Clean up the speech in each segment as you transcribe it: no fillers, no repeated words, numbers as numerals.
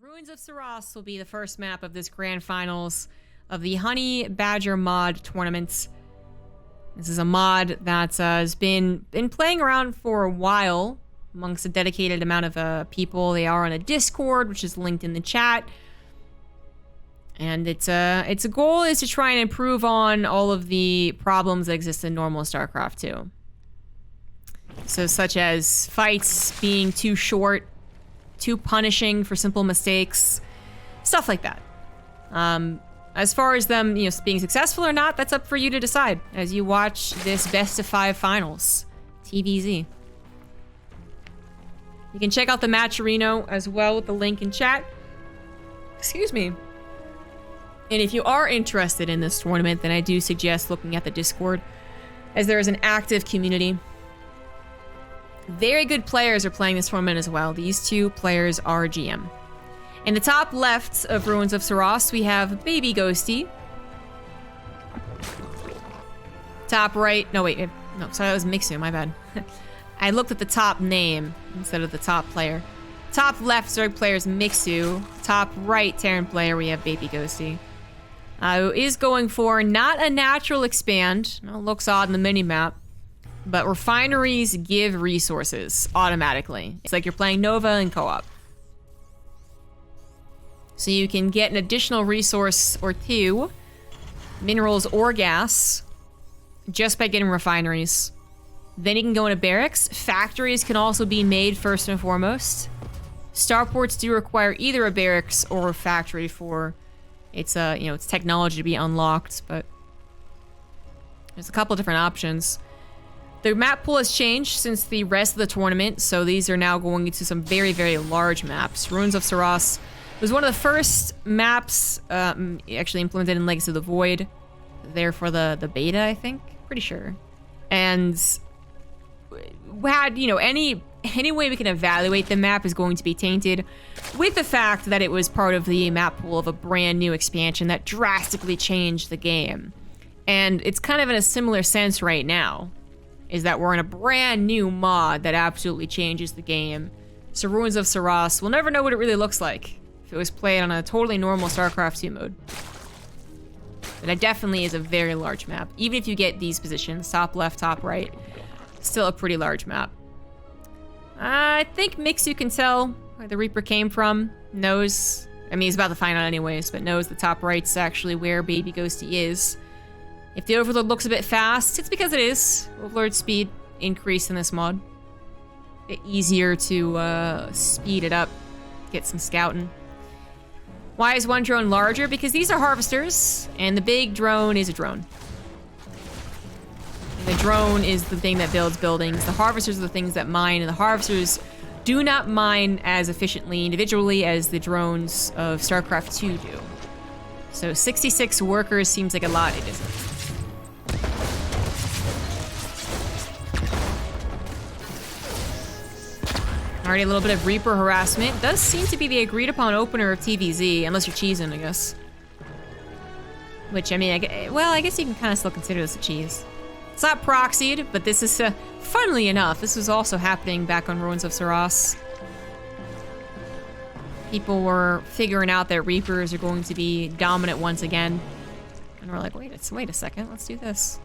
Ruins of Saras will be the first map of this grand finals of the Honey Badger mod tournament. This is a mod that has been playing around for a while amongst a dedicated amount of people. They are on a Discord, which is linked in the chat. And its a goal is to try and improve on all of the problems that exist in normal StarCraft 2. So such as fights being too short, too punishing for simple mistakes, stuff like that. As far as them, being successful or not, that's up for you to decide as you watch this best of 5 finals, TVZ. You can check out the Matcherino as well with the link in chat. Excuse me. And if you are interested in this tournament, then I do suggest looking at the Discord, as there is an active community. Very good players are playing this tournament as well. These two players are GM. In the top left of Ruins of Saras, we have Baby Ghosty. Top right, no wait, no, sorry, that was Mixu, my bad. I looked at the top name instead of the top player. Top left Zerg player is Mixu. Top right Terran player, we have Baby Ghosty. Who is going for not a natural expand. No, looks odd in the mini-map. But refineries give resources automatically. It's like you're playing Nova in co-op. So you can get an additional resource or two, minerals or gas, just by getting refineries. Then you can go into barracks. Factories can also be made first and foremost. Starports do require either a barracks or a factory for its its technology to be unlocked, but there's a couple different options. The map pool has changed since the rest of the tournament, so these are now going into some very, very large maps. Ruins of Saras was one of the first maps actually implemented in Legacy of the Void. There for the beta, I think. Pretty sure. And had, any way we can evaluate the map is going to be tainted with the fact that it was part of the map pool of a brand new expansion that drastically changed the game. And it's kind of in a similar sense right now, is that we're in a brand new mod that absolutely changes the game. So Ruins of Saras, we'll never know what it really looks like if it was played on a totally normal StarCraft 2 mode. But it definitely is a very large map. Even if you get these positions, top left, top right, still a pretty large map. I think Mixu can tell where the Reaper came from. Knows, he's about to find out anyways, but knows the top right's actually where Baby Ghosty is. If the Overlord looks a bit fast, it's because it is. Overlord speed increased in this mod. A bit easier to speed it up, get some scouting. Why is one drone larger? Because these are harvesters, and the big drone is a drone. And the drone is the thing that builds buildings. The harvesters are the things that mine, and the harvesters do not mine as efficiently individually as the drones of StarCraft 2 do. So 66 workers seems like a lot, it isn't. Already a little bit of Reaper harassment. Does seem to be the agreed upon opener of TVZ, unless you're cheesing, I guess. Which, I guess you can kind of still consider this a cheese. It's not proxied, but this is, funnily enough, this was also happening back on Ruins of Saras. People were figuring out that Reapers are going to be dominant once again. And we're like, wait a second, let's do this.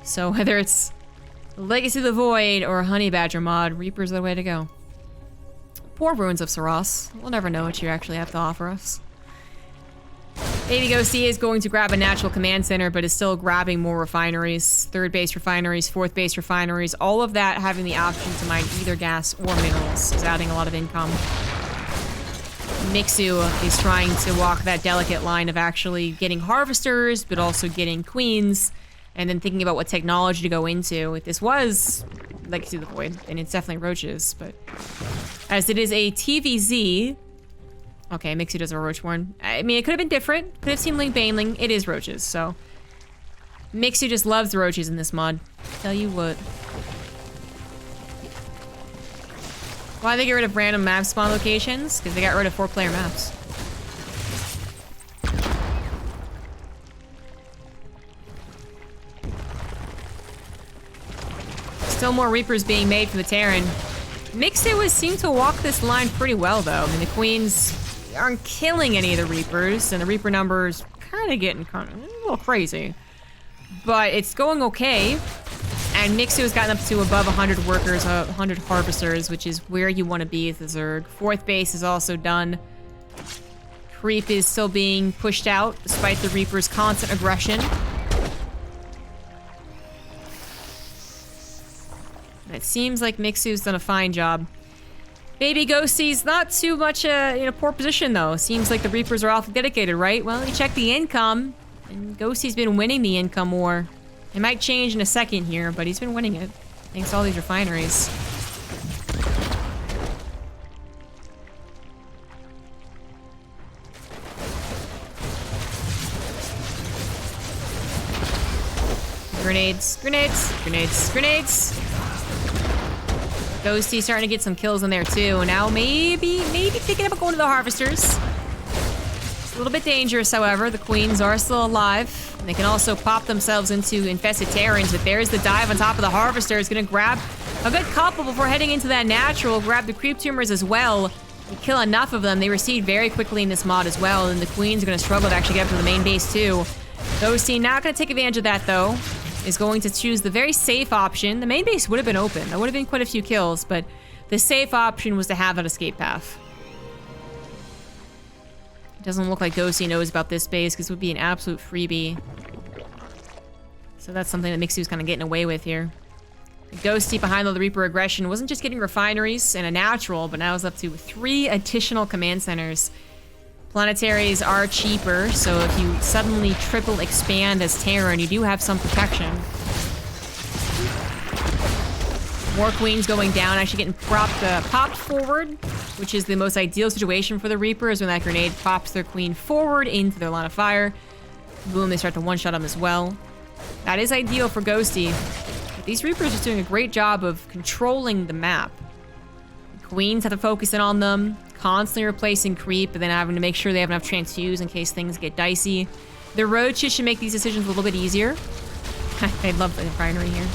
So whether it's Legacy of the Void or Honey Badger mod, Reapers are the way to go. Poor Ruins of Saras. We'll never know what you actually have to offer us. Baby Ghosty is going to grab a natural command center, but is still grabbing more refineries. 3rd base refineries, 4th base refineries, all of that having the option to mine either gas or minerals is adding a lot of income. Mixu is trying to walk that delicate line of actually getting harvesters, but also getting queens, and then thinking about what technology to go into. If this was Legacy of the Void, and it's definitely roaches, but as it is a TVZ, okay, Mixu does a roach one. It could have been different. Could have seemed like Baneling. It is roaches, so Mixu just loves roaches in this mod. Tell you what. Why they get rid of random map spawn locations? Because they got rid of 4-player maps. Still more Reapers being made for the Terran. Mixu seemed to walk this line pretty well, though. The Queens aren't killing any of the Reapers, and the Reaper numbers kind of getting a little crazy. But it's going okay. And Mixu has gotten up to above 100 workers, 100 harvesters, which is where you want to be as a Zerg. Fourth base is also done. Creep is still being pushed out, despite the Reaper's constant aggression. And it seems like Mixu's done a fine job. Baby Ghosty's not too much in a poor position, though. Seems like the Reapers are awfully dedicated, right? Well, you check the income, and Ghosty's been winning the income war. It might change in a second here, but he's been winning it. Thanks to all these refineries. Grenades, grenades, grenades, grenades. Ghosty's starting to get some kills in there too. Now maybe thinking about going to the harvesters. It's a little bit dangerous, however. The queens are still alive. And they can also pop themselves into infested Terrans, but there's the dive on top of the harvester. It's gonna grab a good couple before heading into that natural. Grab the creep tumors as well. You kill enough of them. They recede very quickly in this mod as well, and the queens are gonna struggle to actually get up to the main base too. Ghosty not gonna take advantage of that though. Is going to choose the very safe option. The main base would have been open. There would have been quite a few kills, but the safe option was to have an escape path. It doesn't look like Ghosty knows about this base because it would be an absolute freebie. So that's something that Mixu's kind of getting away with here. The Ghosty behind all the Reaper aggression wasn't just getting refineries and a natural, but now is up to 3 additional command centers. Planetaries are cheaper, so if you suddenly triple expand as Terran, you do have some protection. More queens going down, actually getting popped forward, which is the most ideal situation for the Reapers when that grenade pops their queen forward into their line of fire. Boom, they start to one-shot them as well. That is ideal for Ghosty. But these Reapers are doing a great job of controlling the map. The queens have to focus in on them, constantly replacing creep, but then having to make sure they have enough transfuse in case things get dicey. The roaches should make these decisions a little bit easier. I love the refinery here.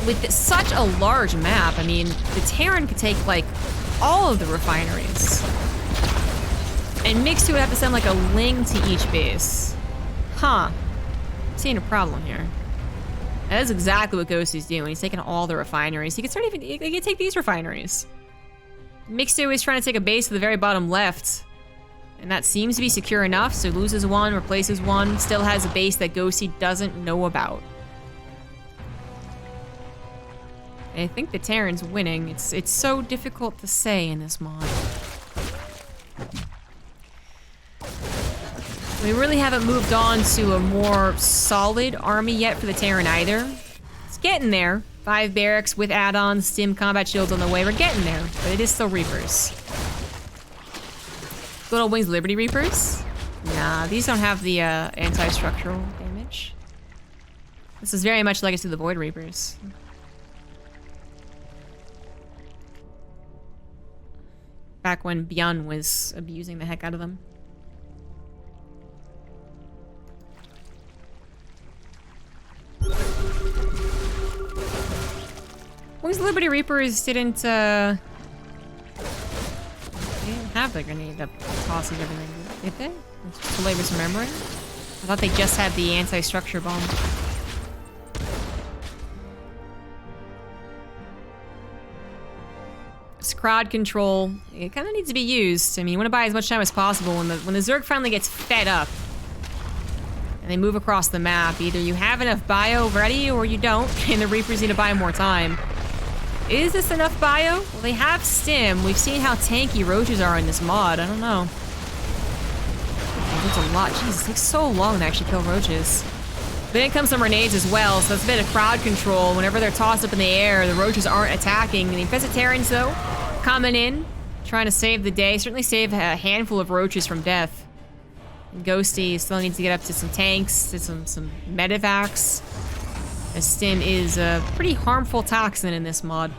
With such a large map, I mean, the Terran could take, like, all of the refineries. And Mixu would have to send, like, a Ling to each base. Huh. I'm seeing a problem here. That is exactly what Ghosty's doing. He's taking all the refineries. He could take these refineries. Mixu is trying to take a base to the very bottom left. And that seems to be secure enough, so loses one, replaces one, still has a base that Ghosty doesn't know about. I think the Terran's winning. It's so difficult to say in this mod. We really haven't moved on to a more solid army yet for the Terran either. It's getting there. 5 barracks with add-ons, stim combat shields on the way. We're getting there, but it is still Reapers. Good old Wings Liberty Reapers? Nah, these don't have the anti-structural damage. This is very much Legacy of the Void Reapers. Back when Bjorn was abusing the heck out of them. Wings Liberty Reapers didn't have the grenade that tosses everything, did they? It's just totally misremembering. I thought they just had the anti-structure bomb. Scrod control, it kind of needs to be used. I mean, you want to buy as much time as possible when the Zerg finally gets fed up and they move across the map. Either you have enough bio ready or you don't, and the Reapers need to buy more time. Is this enough bio? Well, they have stim. We've seen how tanky roaches are in this mod. I don't know. That's a lot. Jeez, it takes so long to actually kill roaches. But then comes some grenades as well, so that's a bit of crowd control. Whenever they're tossed up in the air, the roaches aren't attacking. The infested Terrans, though, coming in, trying to save the day. Certainly save a handful of roaches from death. And Ghosty still needs to get up to some tanks, to some medevacs. As stim is a pretty harmful toxin in this mod.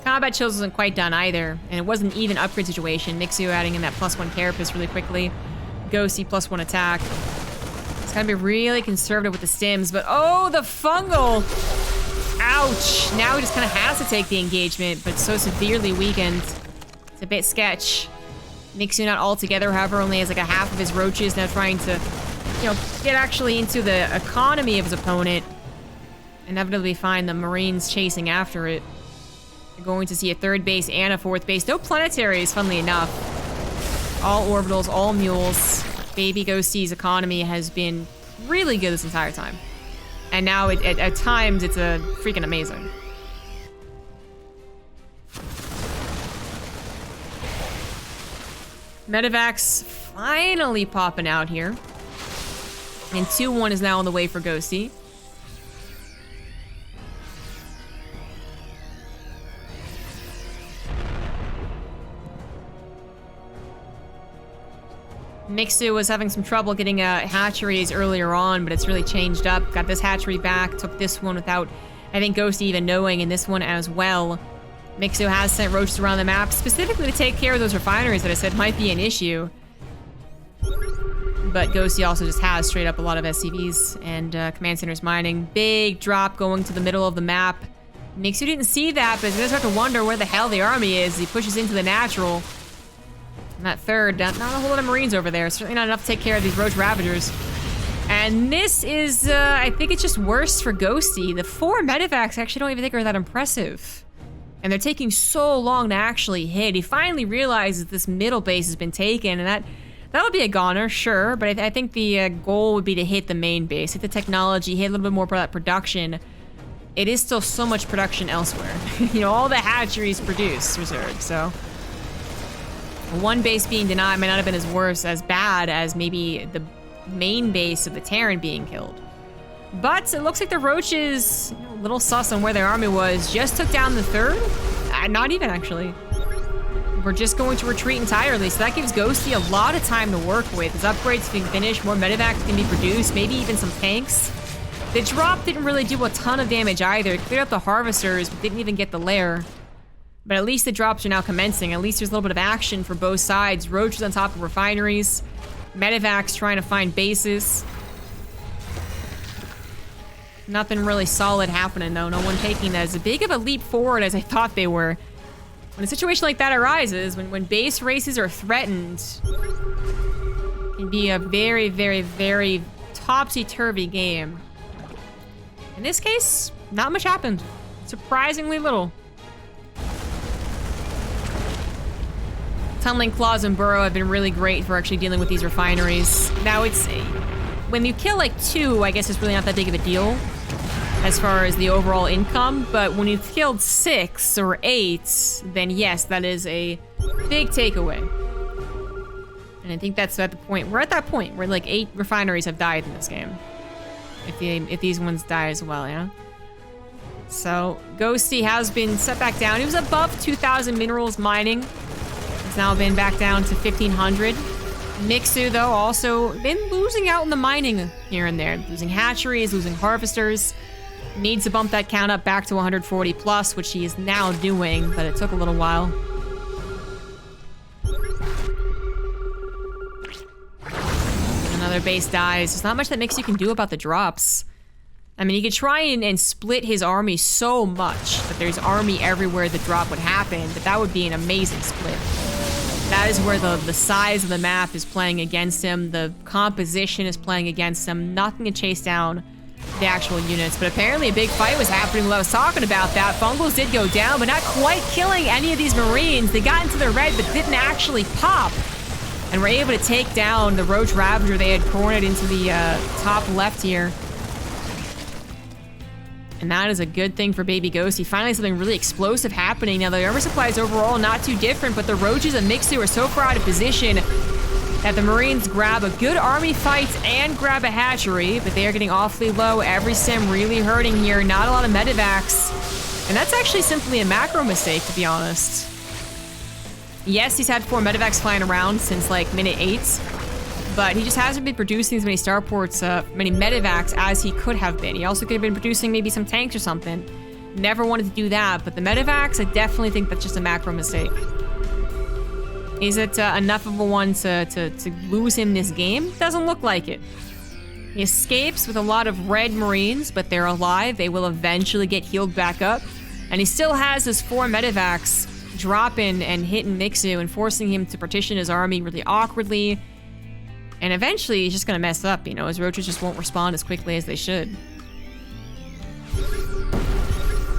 Combat chills wasn't quite done either, and it wasn't even an upgrade situation. Mixu adding in that +1 carapace really quickly. Ghosty +1 attack. It's gotta be really conservative with the stims, but oh, the fungal! Ouch! Now he just kind of has to take the engagement, but so severely weakened. It's a bit sketch. Mixu not all together, however, only has like a half of his roaches, now trying to, you know, get actually into the economy of his opponent. Inevitably find the Marines chasing after it. You're going to see a third base and a fourth base. No planetaries, funnily enough. All orbitals, all mules. Baby Ghosty's economy has been really good this entire time. And now, at times, it's freaking amazing. Medivacs finally popping out here. And 2-1 is now on the way for Ghosty. Mixu was having some trouble getting hatcheries earlier on, but it's really changed up. Got this hatchery back, took this one without, I think, Ghosty even knowing, and this one as well. Mixu has sent roaches around the map, specifically to take care of those refineries that I said might be an issue. But Ghosty also just has straight up a lot of SCVs and command centers mining. Big drop going to the middle of the map. Mixu didn't see that, but he's gonna start to wonder where the hell the army is. He pushes into the natural. And that third, not a whole lot of Marines over there. Certainly not enough to take care of these Roach Ravagers. And this is, I think it's just worse for Ghosty. The 4 Medivacs actually don't even think are that impressive. And they're taking so long to actually hit. He finally realizes this middle base has been taken, and that'll be a goner, sure. But I think the goal would be to hit the main base, hit the technology, hit a little bit more of that production. It is still so much production elsewhere. You know, all the hatcheries produce reserves, so... One base being denied might not have been as bad as maybe the main base of the Terran being killed. But it looks like the Roaches, a little sus on where their army was, just took down the third? Not even, actually. We're just going to retreat entirely, so that gives Ghosty a lot of time to work with. His upgrades can finish, more medevacs can be produced, maybe even some tanks. The drop didn't really do a ton of damage either. It cleared up the harvesters, but didn't even get the lair. But at least the drops are now commencing. At least there's a little bit of action for both sides. Roaches on top of refineries. Medevacs trying to find bases. Nothing really solid happening, though. No one taking that as big of a leap forward as I thought they were. When a situation like that arises, when base races are threatened, it can be a very, very, very topsy-turvy game. In this case, not much happened. Surprisingly little. Tunneling Claws and Burrow have been really great for actually dealing with these refineries. Now it's... When you kill like 2, I guess it's really not that big of a deal as far as the overall income, but when you've killed 6 or 8, then yes, that is a big takeaway. And I think that's at the point... We're at that point where like 8 refineries have died in this game. If these ones die as well, yeah? So, Ghosty has been set back down. He was above 2,000 minerals mining. It's now been back down to 1,500. Mixu, though, also been losing out in the mining here and there. Losing hatcheries, losing harvesters. Needs to bump that count up back to 140 plus, which he is now doing, but it took a little while. Another base dies. There's not much that Mixu can do about the drops. I mean, he could try and split his army so much that there's army everywhere the drop would happen, but that would be an amazing split. That is where the size of the map is playing against him, the composition is playing against him, nothing to chase down the actual units. But apparently a big fight was happening while I was talking about that. Fungals did go down, but not quite killing any of these Marines. They got into the red, but didn't actually pop. And were able to take down the Roach Ravager they had cornered into the top left here. And that is a good thing for Baby Ghosty. Finally, something really explosive happening. Now, the armor supplies overall not too different, but the Roaches and Mixu are so far out of position that the Marines grab a good army fight and grab a hatchery, but they are getting awfully low. Every sim really hurting here. Not a lot of medevacs. And that's actually simply a macro mistake, to be honest. Yes, he's had 4 medevacs flying around since, like, minute 8. But he just hasn't been producing as many starports, many medevacs as he could have been. He also could have been producing maybe some tanks or something. Never wanted to do that, but the medevacs, I definitely think that's just a macro mistake. Is it enough of a one to lose him this game? Doesn't look like it. He escapes with a lot of red Marines, but they're alive. They will eventually get healed back up. And he still has his 4 medevacs dropping and hitting Mixu and forcing him to partition his army really awkwardly. And eventually he's just gonna mess up, you know, his roaches just won't respond as quickly as they should.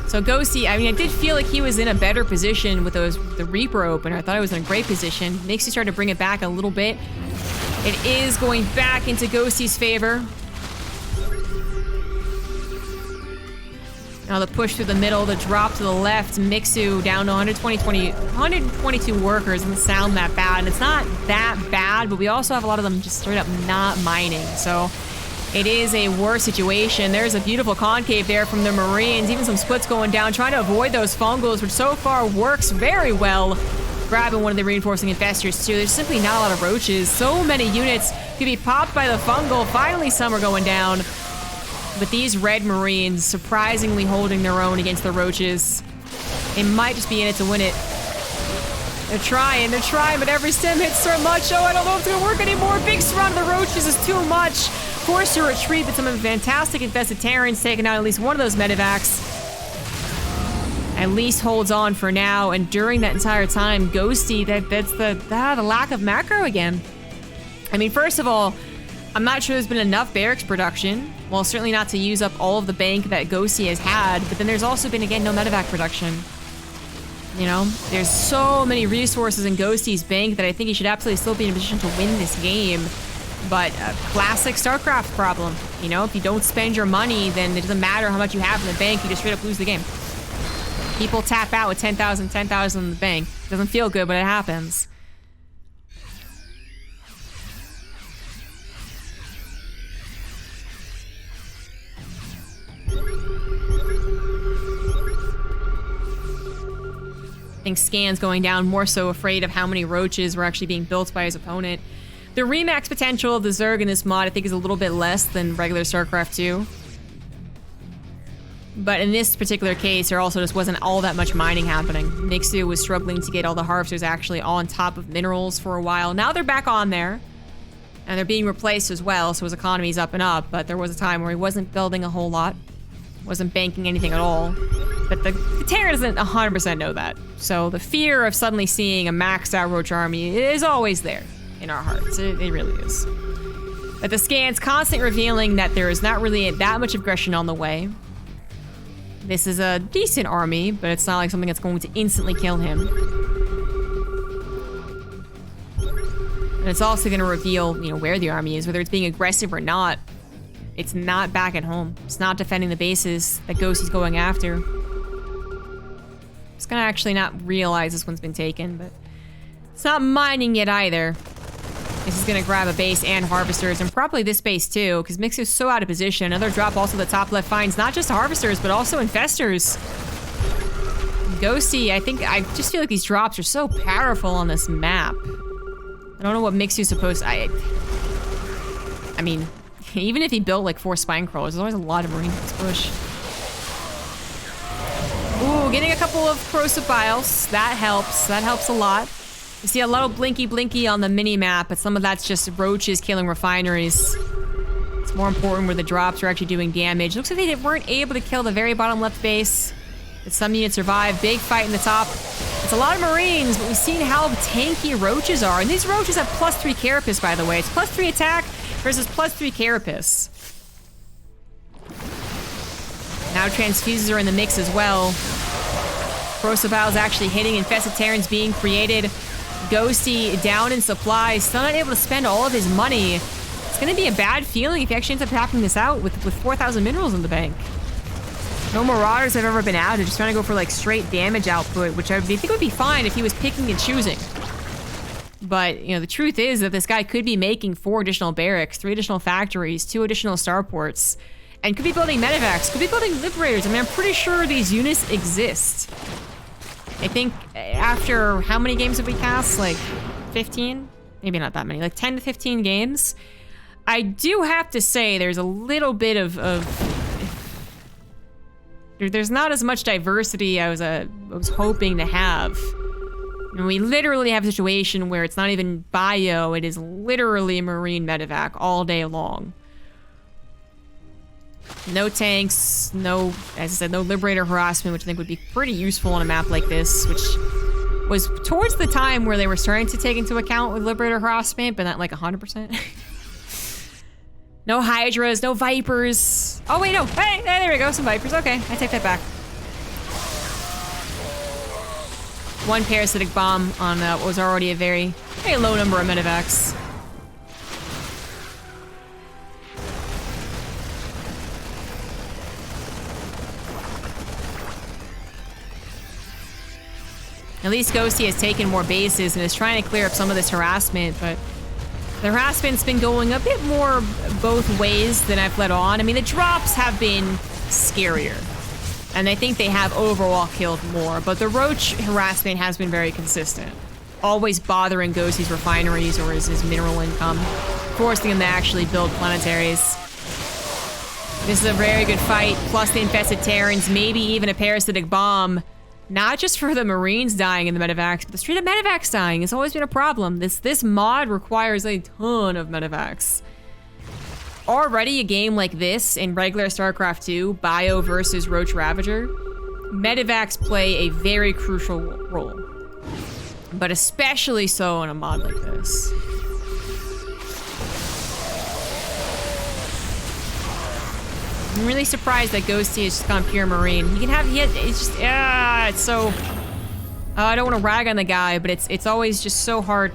So Ghosty, I mean, I did feel like he was in a better position with the Reaper opener. I thought I was in a great position. Mixu started to bring it back a little bit. It is going back into Ghosty's favor. Now the push through the middle, the drop to the left, Mixu down to 122 workers. Doesn't sound that bad, and it's not that bad, but we also have a lot of them just straight up not mining. So it is a worse situation. There's a beautiful concave there from the Marines. Even some splits going down, trying to avoid those fungals, which so far works very well. Grabbing one of the reinforcing infestors too. There's simply not a lot of roaches. So many units could be popped by the fungal. Finally, some are going down. But these red Marines surprisingly holding their own against the roaches. They might just be in it to win it. They're trying, but every stim hits so much. Oh, I don't know if it's gonna work anymore. Big surround of the roaches is too much. Forced to retreat, but some fantastic infested Terrans taking out at least one of those medevacs. At least holds on for now, and during that entire time, Ghosty, that's the lack of macro again. I mean, first of all, I'm not sure there's been enough barracks production. Well, certainly not to use up all of the bank that Ghosty has had, but then there's also been, again, no medevac production. You know, there's so many resources in Ghosty's bank that I think he should absolutely still be in a position to win this game. But a classic StarCraft problem. You know, if you don't spend your money, then it doesn't matter how much you have in the bank, you just straight up lose the game. People tap out with 10,000 in the bank. Doesn't feel good, but it happens. I think Scan's going down, more so afraid of how many roaches were actually being built by his opponent. The remax potential of the Zerg in this mod, I think, is a little bit less than regular StarCraft 2. But in this particular case, there also just wasn't all that much mining happening. Mixu was struggling to get all the harvesters actually on top of minerals for a while. Now they're back on there. And they're being replaced as well, so his economy's up and up. But there was a time where he wasn't building a whole lot. Wasn't banking anything at all. But the Terran doesn't 100% know that. So the fear of suddenly seeing a maxed out roach army is always there in our hearts. It really is. But the Scan's constantly revealing that there is not really that much aggression on the way. This is a decent army, but it's not like something that's going to instantly kill him. And it's also going to reveal, you know, where the army is, whether it's being aggressive or not. It's not back at home. It's not defending the bases that Ghosty's going after. It's gonna actually not realize this one's been taken, but it's not mining yet either. This is gonna grab a base and harvesters, and probably this base too, because Mixu's so out of position. Another drop also the top left finds not just harvesters, but also infestors. Ghosty, I just feel like these drops are so powerful on this map. I don't know what Mixu's supposed to... I mean, even if he built like 4 spine crawlers, there's always a lot of Marines in this bush. Ooh, getting a couple of corrosive biles. That helps. That helps a lot. You see a lot of blinky on the mini-map, but some of that's just roaches killing refineries. It's more important where the drops are actually doing damage. Looks like they weren't able to kill the very bottom left base. But some units survive. Big fight in the top. It's a lot of Marines, but we've seen how tanky roaches are. And these roaches have +3 carapace, by the way. It's +3 attack versus +3 carapace. Now transfuses are in the mix as well. Corrosive Vials actually hitting, infested Terrans being created. Ghosty down in supply, still not able to spend all of his money. It's gonna be a bad feeling if he actually ends up tapping this out with 4,000 minerals in the bank. No Marauders have ever been out. They're just trying to go for like straight damage output, which I think would be fine if he was picking and choosing. But, you know, the truth is that this guy could be making 4 additional barracks, 3 additional factories, 2 additional starports, and could be building medevacs, could be building liberators. I mean, I'm pretty sure these units exist. I think after how many games have we cast? Like 15? Maybe not that many, like 10 to 15 games. I do have to say there's a little bit of there's not as much diversity I was hoping to have. And we literally have a situation where it's not even bio, it is literally Marine medevac all day long. No tanks, no, as I said, no Liberator harassment, which I think would be pretty useful on a map like this, which was towards the time where they were starting to take into account with Liberator harassment, but not like 100%. No Hydras, no Vipers. Oh wait, no, hey, there we go, some Vipers, okay, I take that back. One parasitic bomb on what was already a very low number of medevacs. At least Ghosty has taken more bases and is trying to clear up some of this harassment, but the harassment's been going a bit more both ways than I've let on. I mean, the drops have been scarier, and I think they have overall killed more, but the Roach harassment has been very consistent. Always bothering Ghosty's refineries or his mineral income, forcing him to actually build planetaries. This is a very good fight, plus the infested Terrans, maybe even a parasitic bomb. Not just for the Marines dying in the medevacs, but the straight up medevacs dying has always been a problem. This mod requires a ton of medevacs. Already a game like this in regular StarCraft 2, Bio versus Roach Ravager, medevacs play a very crucial role. But especially so in a mod like this. I'm really surprised that Ghosty has just gone pure Marine. It's just, it's so... I don't want to rag on the guy, but it's always just so hard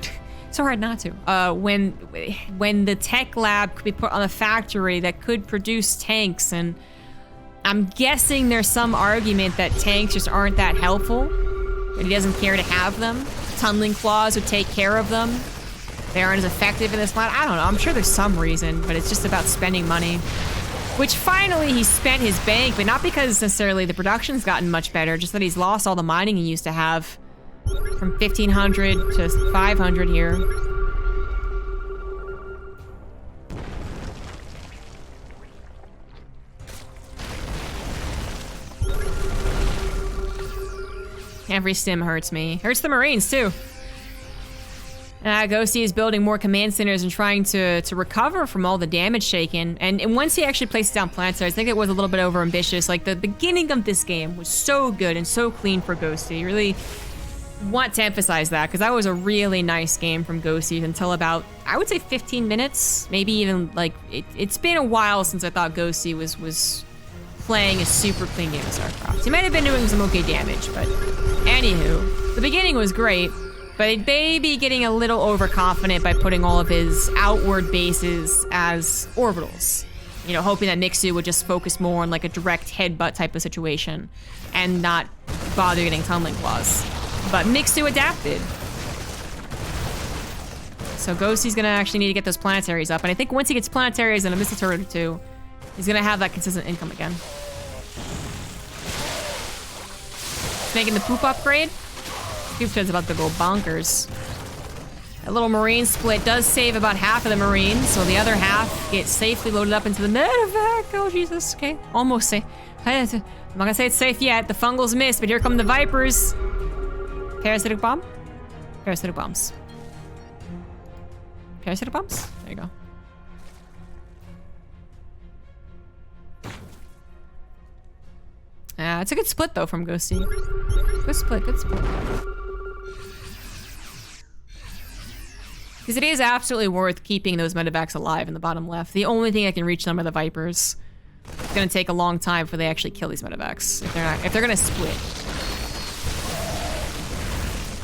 not to. When the tech lab could be put on a factory that could produce tanks, and I'm guessing there's some argument that tanks just aren't that helpful, and he doesn't care to have them. Tunneling claws would take care of them. They aren't as effective in this mod. I don't know, I'm sure there's some reason, but it's just about spending money. Which finally he spent his bank, but not because necessarily the production's gotten much better, just that he's lost all the mining he used to have. From 1,500 to 500 here. Every stim hurts me. Hurts the Marines too. Ghosty is building more command centers and trying to recover from all the damage taken. And once he actually places down planetary, I think it was a little bit overambitious. Like, the beginning of this game was so good and so clean for Ghosty. Really want to emphasize that, because that was a really nice game from Ghosty until about, I would say 15 minutes. Maybe even, like, it's been a while since I thought Ghosty was playing a super clean game of StarCraft. He might have been doing some okay damage, but anywho, the beginning was great. But he may be getting a little overconfident by putting all of his outward bases as orbitals. You know, hoping that Mixu would just focus more on like a direct headbutt type of situation and not bother getting tunneling claws. But Mixu adapted. So Ghosty's gonna actually need to get those planetaries up. And I think once he gets planetaries and a missile turret or two, he's gonna have that consistent income again. Making the poop upgrade. Cupid's about to go bonkers. A little Marine split does save about half of the Marines, so the other half gets safely loaded up into the medevac. Oh, Jesus. Okay. Almost safe. I'm not gonna say it's safe yet. The fungals missed, but here come the Vipers. Parasitic bomb? Parasitic bombs. Parasitic bombs? There you go. It's a good split, though, from Ghosty. Good split, good split. Because it is absolutely worth keeping those medevacs alive in the bottom left. The only thing that can reach them are the Vipers. It's gonna take a long time before they actually kill these medevacs. If they're gonna split.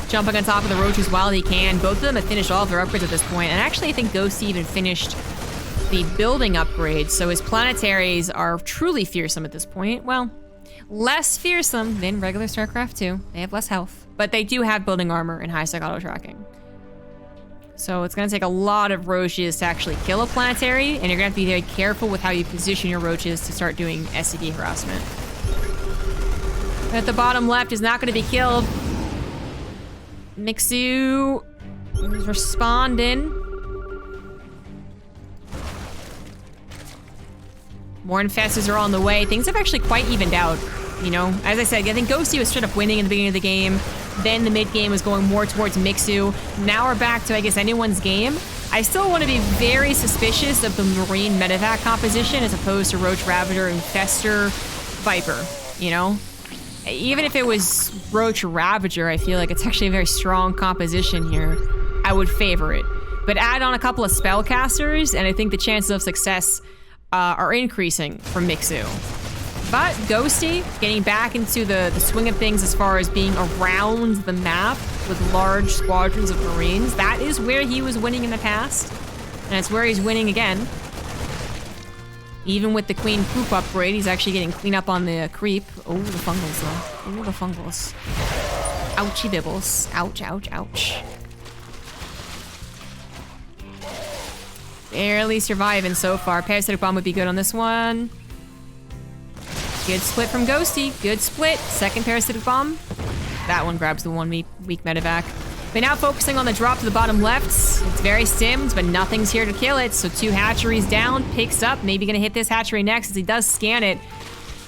Jumping on top of the Roaches while he can. Both of them have finished all of their upgrades at this point. And actually, I think Ghosty even finished the building upgrades. So his planetaries are truly fearsome at this point. Well, less fearsome than regular StarCraft 2. They have less health. But they do have building armor and high-sec auto-tracking. So it's going to take a lot of Roaches to actually kill a planetary, and you're going to have to be very careful with how you position your Roaches to start doing SCD harassment. At the bottom left is not going to be killed. Mixu is responding. More infestors are on the way. Things have actually quite evened out. You know, as I said, I think Ghosty was straight up winning in the beginning of the game. Then the mid game was going more towards Mixu. Now we're back to, I guess, anyone's game. I still want to be very suspicious of the Marine medevac composition as opposed to Roach Ravager and Fester Viper, you know? Even if it was Roach Ravager, I feel like it's actually a very strong composition here. I would favor it. But add on a couple of spellcasters, and I think the chances of success are increasing for Mixu. But Ghosty, getting back into the swing of things as far as being around the map with large squadrons of Marines, that is where he was winning in the past. And it's where he's winning again. Even with the Queen Poop upgrade, he's actually getting clean up on the creep. Oh, the fungals though. Oh, the fungals. Ouchie bibbles. Ouch, ouch, ouch. Barely surviving so far. Parasitic Bomb would be good on this one. Good split from Ghosty. Good split. Second Parasitic Bomb. That one grabs the one weak medevac. But now focusing on the drop to the bottom left. It's very stimmed, but nothing's here to kill it. So 2 hatcheries down. Picks up. Maybe going to hit this hatchery next as he does scan it.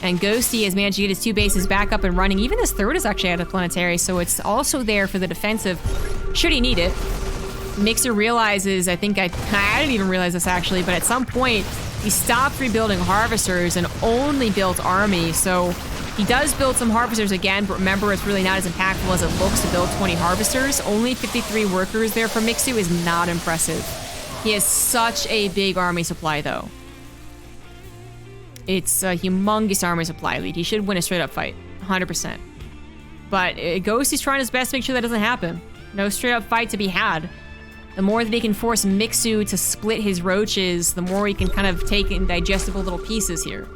And Ghosty has managed to get his 2 bases back up and running. Even his third is actually out of planetary, so it's also there for the defensive should he need it. Mixer realizes, I didn't even realize this actually, but at some point, he stopped rebuilding harvesters and only built army. So he does build some harvesters again, but remember, it's really not as impactful as it looks to build 20 harvesters. Only 53 workers there for Mixu is not impressive. He has such a big army supply, though. It's a humongous army supply lead. He should win a straight-up fight, 100%. But Ghosty's trying his best to make sure that doesn't happen. No straight-up fight to be had. The more that he can force Mixu to split his roaches, the more he can kind of take in digestible little pieces here.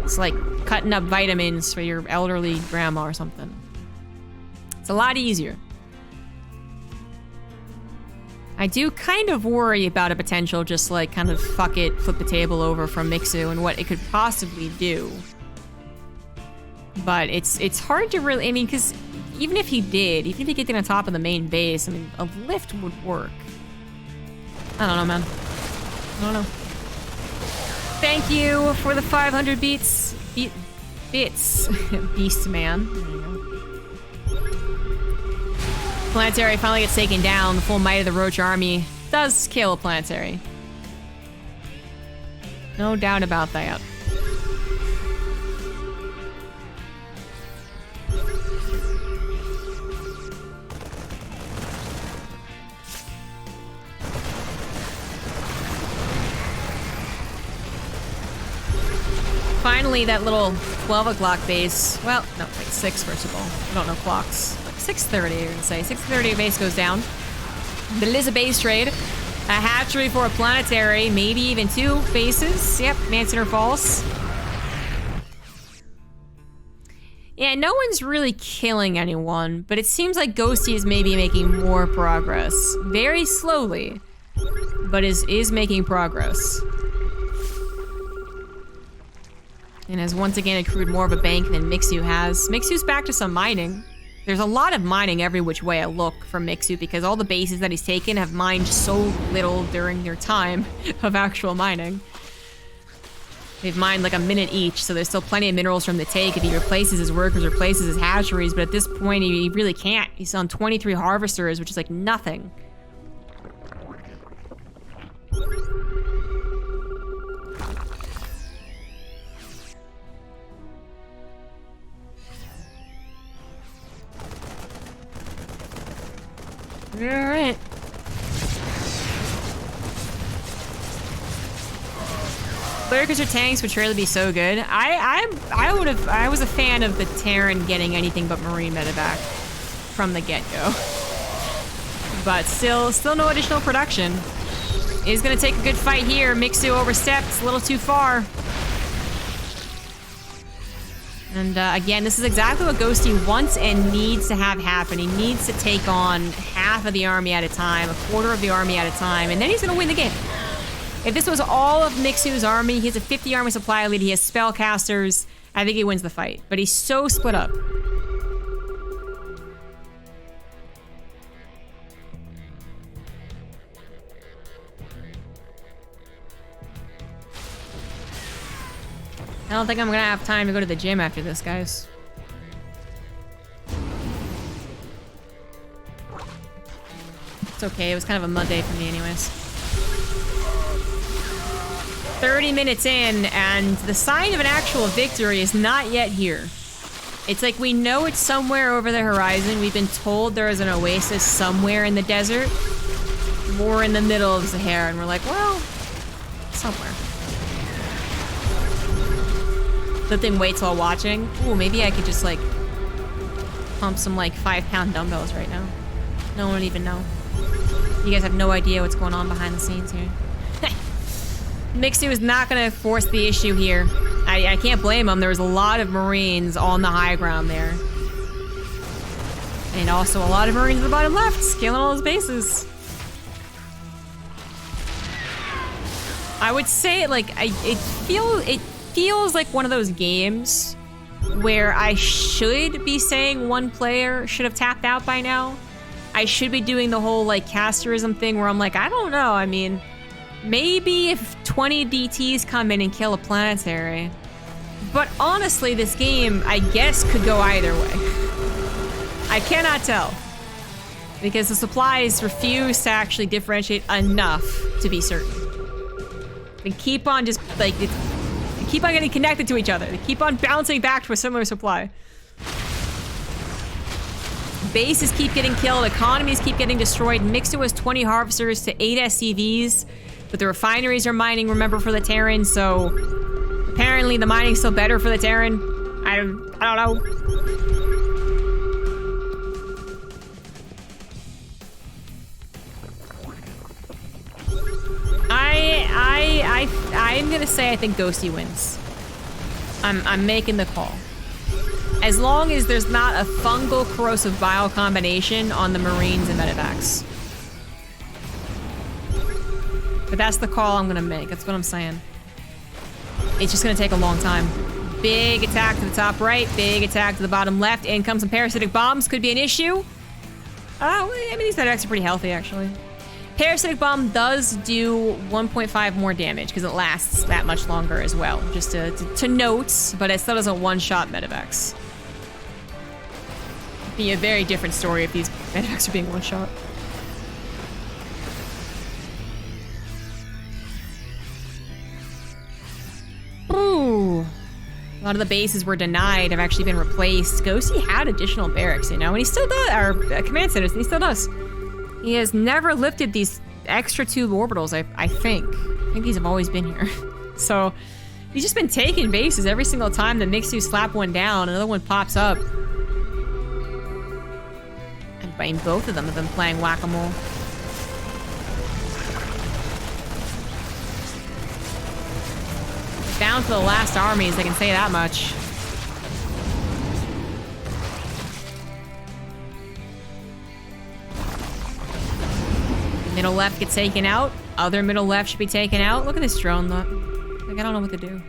It's like cutting up vitamins for your elderly grandma or something. It's a lot easier. I do kind of worry about a potential just like kind of fuck it, flip the table over from Mixu and what it could possibly do. But it's hard to really, I mean, because even if he could get on top of the main base, I mean, a lift would work. I don't know, man. I don't know. Thank you for the 500 bits. Beast man. Planetary finally gets taken down. The full might of the Roach army does kill Planetary. No doubt about that. Finally, that little 12 o'clock base. Well, no, wait, 6 first of all. I don't know clocks. Like 6:30, you're gonna say. 6:30 base goes down. But it is a base trade. A hatchery for a planetary, maybe even 2 bases. Yep, Mancinor Falls. Yeah, no one's really killing anyone, but it seems like Ghosty is maybe making more progress. Very slowly, but is making progress. And has once again accrued more of a bank than Mixu has. Mixu's back to some mining. There's a lot of mining every which way I look for Mixu because all the bases that he's taken have mined so little during their time of actual mining. They've mined like a minute each, so there's still plenty of minerals for him to take if he replaces his workers, replaces his hatcheries, but at this point he really can't. He's on 23 harvesters, which is like nothing. Alright. Lurkers or tanks would surely be so good. I was a fan of the Terran getting anything but Marine medevac from the get-go. But still no additional production. Is gonna take a good fight here. Mixu overstepped, it's a little too far. And again, this is exactly what Ghosty wants and needs to have happen. He needs to take on half of the army at a time, a quarter of the army at a time, and then he's gonna win the game. If this was all of Mixu's army, he has a 50 army supply lead, he has spellcasters, I think he wins the fight. But he's so split up. I don't think I'm gonna have time to go to the gym after this, guys. It's okay, it was kind of a mud day for me anyways. 30 minutes in, and the sign of an actual victory is not yet here. It's like we know it's somewhere over the horizon. We've been told there is an oasis somewhere in the desert. More in the middle of Sahara, and we're like, well, somewhere. The thing waits while watching. Ooh, maybe I could just like pump some like 5-pound dumbbells right now. No one would even know. You guys have no idea what's going on behind the scenes here. Mixu is not gonna force the issue here. I can't blame him. There was a lot of Marines on the high ground there. And also a lot of Marines at the bottom left, scaling all those bases. I would say like it feels like one of those games where I should be saying one player should have tapped out by now. I should be doing the whole like casterism thing where I'm like, I don't know. I mean, maybe if 20 DTs come in and kill a planetary. But honestly, this game, I guess, could go either way. I cannot tell. Because the supplies refuse to actually differentiate enough to be certain. They keep on just, like, they keep on getting connected to each other. They keep on bouncing back to a similar supply. Bases keep getting killed, economies keep getting destroyed. Mixed has 20 harvesters to 8 SCVs, but the refineries are mining, remember, for the Terran, so apparently the mining's still better for the Terran. I don't know. I'm gonna say I think Ghosty wins. I'm making the call. As long as there's not a fungal corrosive bile combination on the Marines and Medivacs. But that's the call I'm gonna make. That's what I'm saying. It's just gonna take a long time. Big attack to the top right, big attack to the bottom left. In comes some parasitic bombs. Could be an issue. I mean, these Medivacs are pretty healthy, actually. Parasitic bomb does do 1.5 more damage because it lasts that much longer as well. Just to note, but it still doesn't one-shot Medivacs. It'd be a very different story if these Medivacs are being one-shot. Ooh. A lot of the bases were denied, have actually been replaced. Ghosty had additional barracks, you know, and he still does, or command centers, and he still does. He has never lifted these extra tube orbitals, I think. I think these have always been here. So, he's just been taking bases every single time that Mixu slap one down, another one pops up. And I mean, both of them have been playing whack-a-mole. Down to the last armies, I can say that much. Middle left gets taken out. Other middle left should be taken out. Look at this drone, though. Like, I don't know what to do.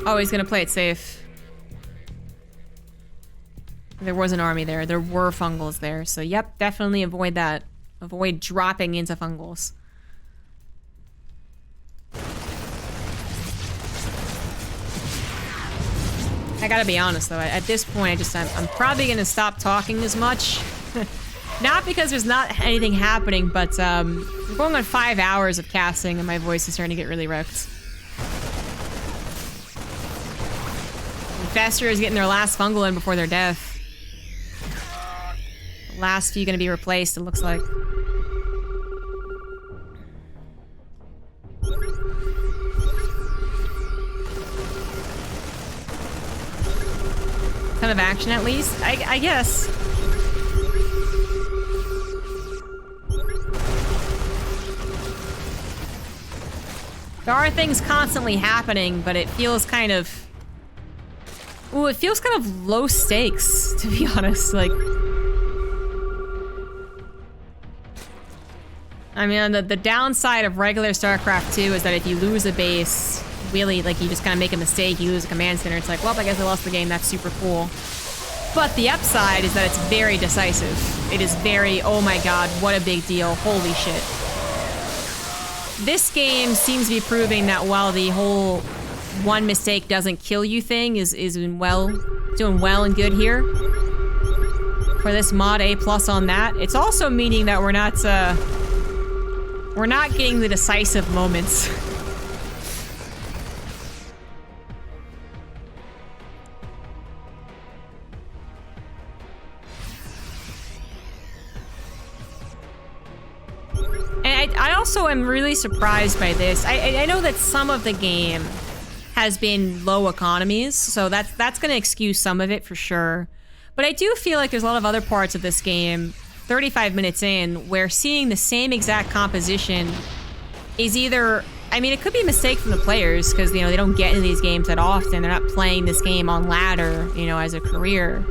Oh, he's gonna play it safe. There was an army there. There were fungals there. So, yep, definitely avoid that. Avoid dropping into fungals. I gotta be honest, though. At this point, I'm probably gonna stop talking as much. Not because there's not anything happening, but we're going on 5 hours of casting and my voice is starting to get really wrecked. Infestor is getting their last fungal in before their death. The last few gonna be replaced, it looks like. Ton of action at least, I guess. There are things constantly happening, but it feels kind of... Ooh, it feels kind of low stakes, to be honest. Like... I mean, the downside of regular StarCraft 2 is that if you lose a base, really, like, you just kind of make a mistake, you lose a command center, it's like, well, I guess I lost the game, that's super cool. But the upside is that it's very decisive. It is very, oh my god, what a big deal, holy shit. This game seems to be proving that while the whole one mistake doesn't kill you thing is doing well and good here. For this mod, A+ on that. It's also meaning that we're not getting the decisive moments. And I also am really surprised by this. I know that some of the game has been low economies, so that's going to excuse some of it for sure. But I do feel like there's a lot of other parts of this game, 35 minutes in, where seeing the same exact composition is either... I mean, it could be a mistake from the players, because, you know, they don't get into these games that often. They're not playing this game on ladder, you know, as a career.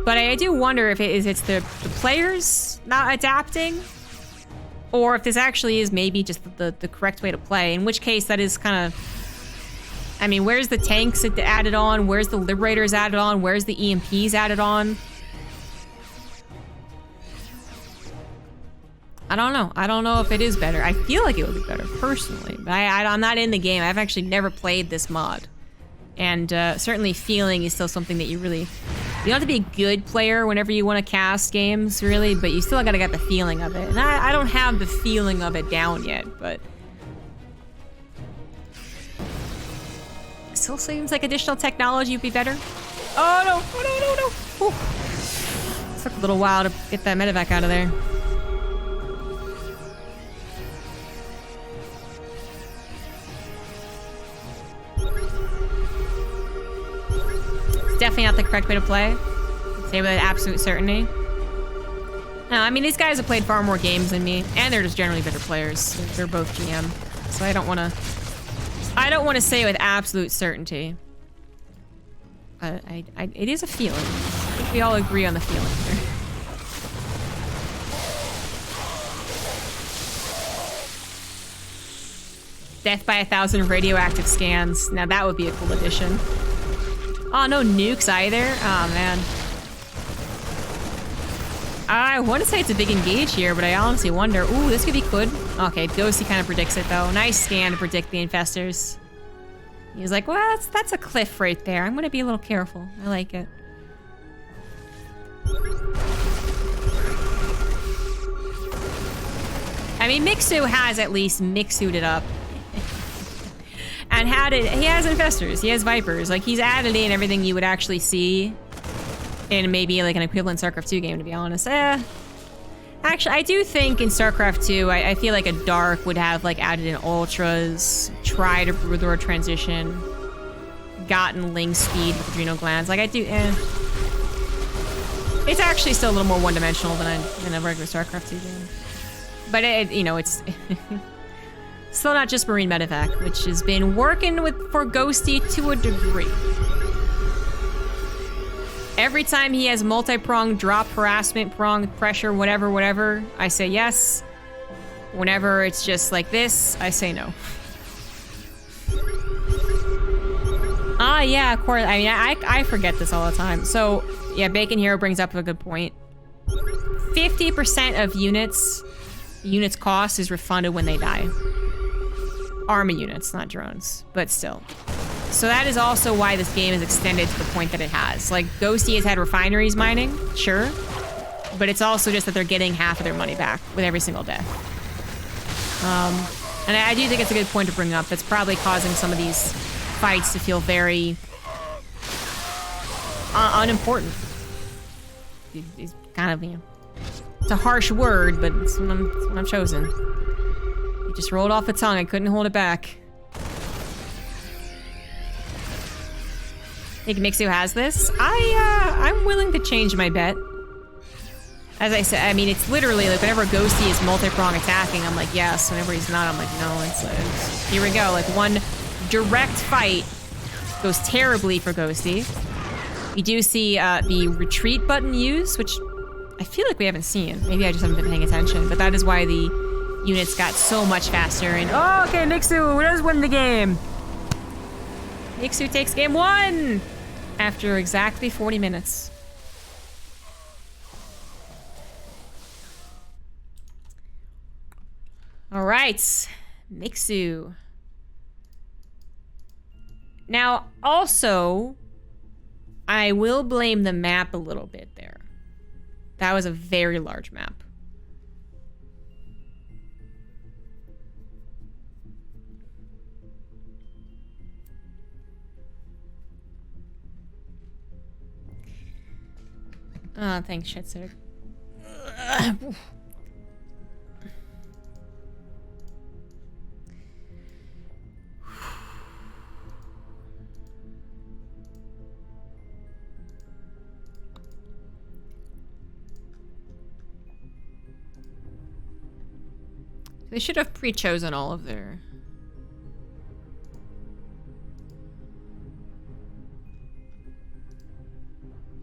But I do wonder if it's the players not adapting, or if this actually is maybe just the correct way to play, in which case that is kind of... I mean, where's the tanks added on? Where's the liberators added on? Where's the EMPs added on? I don't know. I don't know if it is better. I feel like it would be better, personally. But I'm not in the game. I've actually never played this mod. And certainly feeling is still something that you really... You don't have to be a good player whenever you want to cast games, really, but you still gotta get the feeling of it. And I don't have the feeling of it down yet, but... Still seems like additional technology would be better. Oh no! Oh no! Ooh. Took a little while to get that medevac out of there. It's definitely not the correct way to play. Say with absolute certainty. No, I mean, these guys have played far more games than me, and they're just generally better players. They're both GM, so I don't want to say with absolute certainty. It is a feeling. I think we all agree on the feeling here. Death by 1,000 radioactive scans. Now that would be a cool addition. Oh, no nukes either? Oh, man. I want to say it's a big engage here, but I honestly wonder. Ooh, this could be good. Okay, Ghosty kind of predicts it, though. Nice scan to predict the infestors. He's like, well, that's a cliff right there. I'm going to be a little careful. I like it. I mean, Mixu has at least Mixu'd it up. And he has infestors. He has vipers. Like, he's added in everything you would actually see in maybe like an equivalent StarCraft 2 game, to be honest. Actually, I do think in StarCraft 2, I feel like a Dark would have like added in ultras, tried a Broodlord transition, gotten Ling speed with adrenal glands. Like I do, It's actually still a little more one-dimensional than a regular StarCraft 2 game. But you know, it's still not just Marine Medevac, which has been working for Ghosty to a degree. Every time he has multi-prong, drop, harassment, prong, pressure, whatever, I say yes. Whenever it's just like this, I say no. Ah, yeah, of course. I mean, I forget this all the time. So, yeah, Bacon Hero brings up a good point. 50% of units cost is refunded when they die. Army units, not drones, but still. So that is also why this game is extended to the point that it has. Like, Ghosty has had refineries mining, sure. But it's also just that they're getting half of their money back with every single death. And I do think it's a good point to bring up. That's probably causing some of these fights to feel very unimportant. It's kind of, you know, it's a harsh word, but it's what I'm chosen. It just rolled off the tongue. I couldn't hold it back. I think Mixu has this. I'm willing to change my bet. As I said, I mean, it's literally like whenever Ghosty is multi-prong attacking, I'm like, yes. Whenever he's not, I'm like, no. It's here we go. Like one direct fight goes terribly for Ghosty. You do see the retreat button used, which I feel like we haven't seen. Maybe I just haven't been paying attention, but that is why the units got so much faster. And oh, okay, Mixu does win the game. Mixu takes game 1 after exactly 40 minutes. All right, Mixu. Now, also, I will blame the map a little bit there. That was a very large map. Oh, thanks, Shitzer. They should have pre-chosen all of their...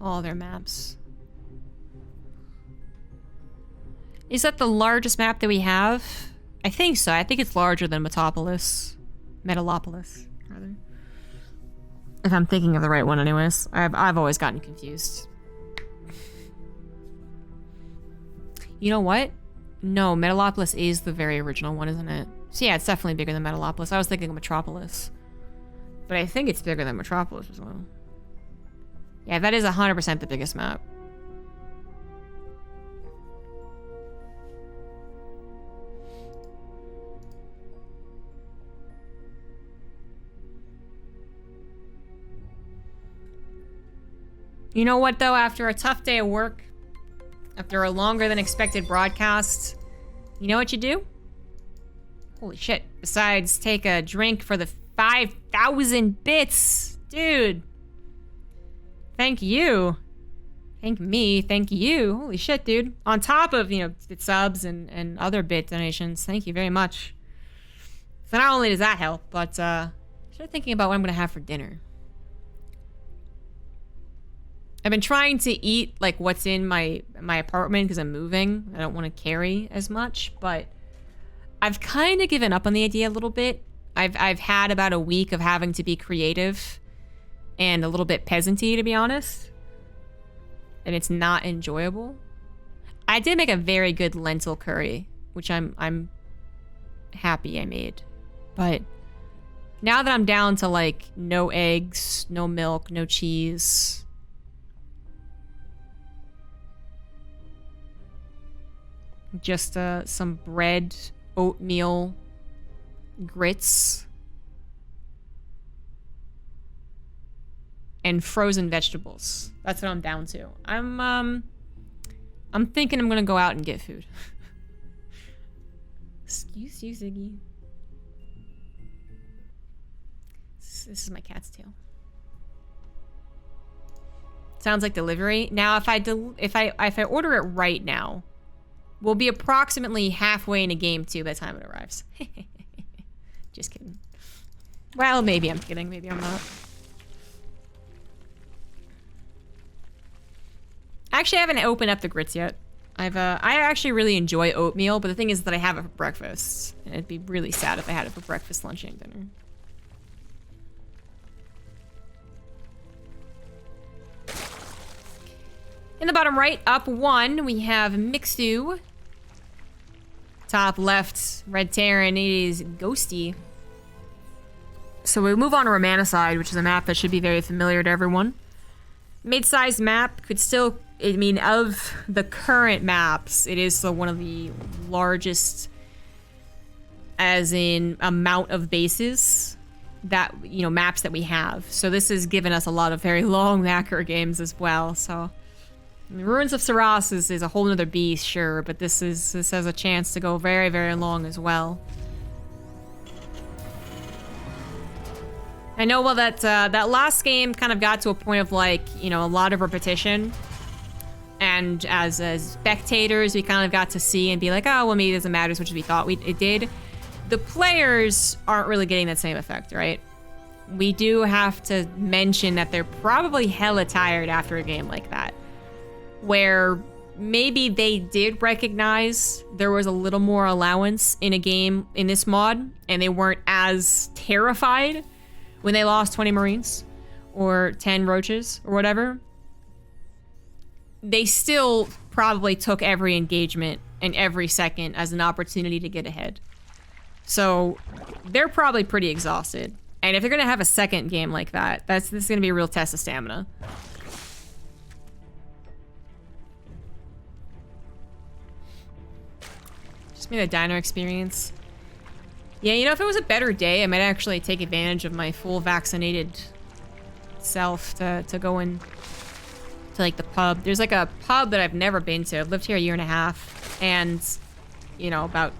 all their maps. Is that the largest map that we have? I think so. I think it's larger than Metalopolis. Metalopolis, rather. If I'm thinking of the right one anyways. I've always gotten confused. You know what? No, Metalopolis is the very original one, isn't it? So yeah, it's definitely bigger than Metalopolis. I was thinking of Metropolis. But I think it's bigger than Metropolis as well. Yeah, that is 100% the biggest map. You know what, though? After a tough day of work, after a longer than expected broadcast, you know what you do? Holy shit. Besides, take a drink for the 5,000 bits. Dude. Thank you. Thank me. Thank you. Holy shit, dude. On top of, you know, bit subs and other bit donations. Thank you very much. So not only does that help, but start thinking about what I'm going to have for dinner. I've been trying to eat like what's in my apartment because I'm moving. I don't want to carry as much, but I've kind of given up on the idea a little bit. I've had about a week of having to be creative and a little bit peasanty, to be honest. And it's not enjoyable. I did make a very good lentil curry, which I'm happy I made. But now that I'm down to like no eggs, no milk, no cheese, just some bread, oatmeal, grits, and frozen vegetables. That's what I'm down to. I'm thinking I'm gonna go out and get food. Excuse you, Ziggy. This is my cat's tail. Sounds like delivery. Now, if I order it right now, we'll be approximately halfway in a game too by the time it arrives. Just kidding. Well, maybe I'm kidding. Maybe I'm not. Actually, I haven't opened up the grits yet. I actually really enjoy oatmeal, but the thing is that I have it for breakfast. And it'd be really sad if I had it for breakfast, lunch, and dinner. In the bottom right, up one, we have Mixu. Top left, Red Terran is Ghosty. So we move on to Romanicide, which is a map that should be very familiar to everyone. Mid-sized map, could still, I mean, of the current maps, it is still one of the largest, as in amount of bases that, you know, maps that we have. So this has given us a lot of very long macro games as well, so. I mean, Ruins of Saras is a whole nother beast, sure, but this has a chance to go very, very long as well. I know, well, that last game kind of got to a point of, like, you know, a lot of repetition. And as spectators, we kind of got to see and be like, oh, well, maybe it doesn't matter as much as we thought it did. The players aren't really getting that same effect, right? We do have to mention that they're probably hella tired after a game like that, where maybe they did recognize there was a little more allowance in a game in this mod, and they weren't as terrified when they lost 20 Marines or 10 Roaches or whatever. They still probably took every engagement and every second as an opportunity to get ahead. So they're probably pretty exhausted. And if they're gonna have a second game like that, this is gonna be a real test of stamina. Just me the diner experience. Yeah, you know, if it was a better day, I might actually take advantage of my full vaccinated self to go in to like the pub. There's like a pub that I've never been to. I've lived here a year and a half, and you know, about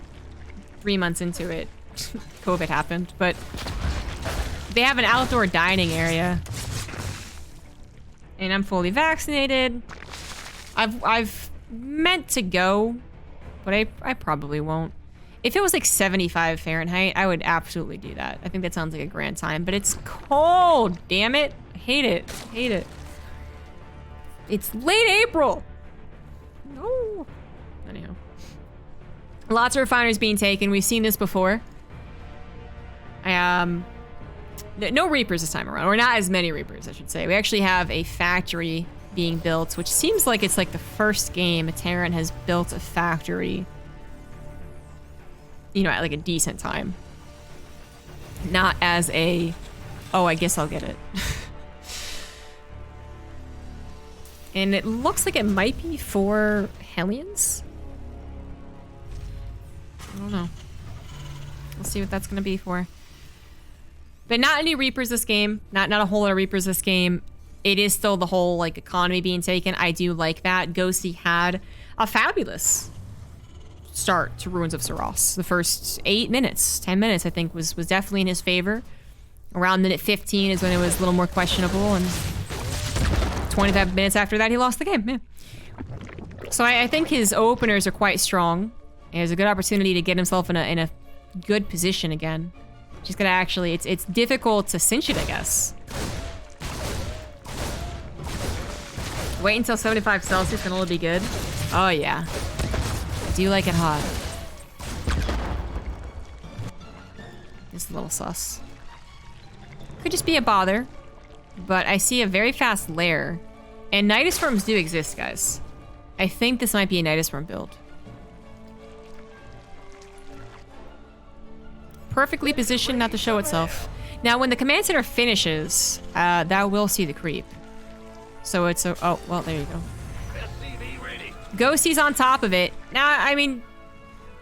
3 months into it, COVID happened, but they have an outdoor dining area, and I'm fully vaccinated. I've meant to go, but I probably won't. If it was like 75 Fahrenheit, I would absolutely do that. I think that sounds like a grand time, but it's cold, damn it. I hate it, hate it. It's late April. No. Anyhow. Lots of refiners being taken. We've seen this before. No Reapers this time around, or not as many Reapers, I should say. We actually have a factory being built, which seems like it's like the first game Terran has built a factory, you know, at like a decent time. Not as a, oh, I guess I'll get it. And it looks like it might be for Hellions. I don't know. We'll see what that's gonna be for. But not any Reapers this game. Not a whole lot of Reapers this game. It is still the whole like economy being taken. I do like that. Ghosty had a fabulous start to Ruins of Saros. The first 8 minutes, 10 minutes, I think, was definitely in his favor. Around minute 15 is when it was a little more questionable, and 25 minutes after that, he lost the game. Yeah. So I think his openers are quite strong. He has a good opportunity to get himself in a good position again. Just gotta actually, it's difficult to cinch it, I guess. Wait until 75 Celsius and it'll be good. Oh yeah. Do you like it hot? It's a little sus. Could just be a bother. But I see a very fast lair. And Nidus Worms do exist, guys. I think this might be a Nidus Worm build. Perfectly positioned not to show itself. Now, when the command center finishes, that will see the creep. So it's a... Oh, well, there you go. Ghosty's on top of it. Now, I mean,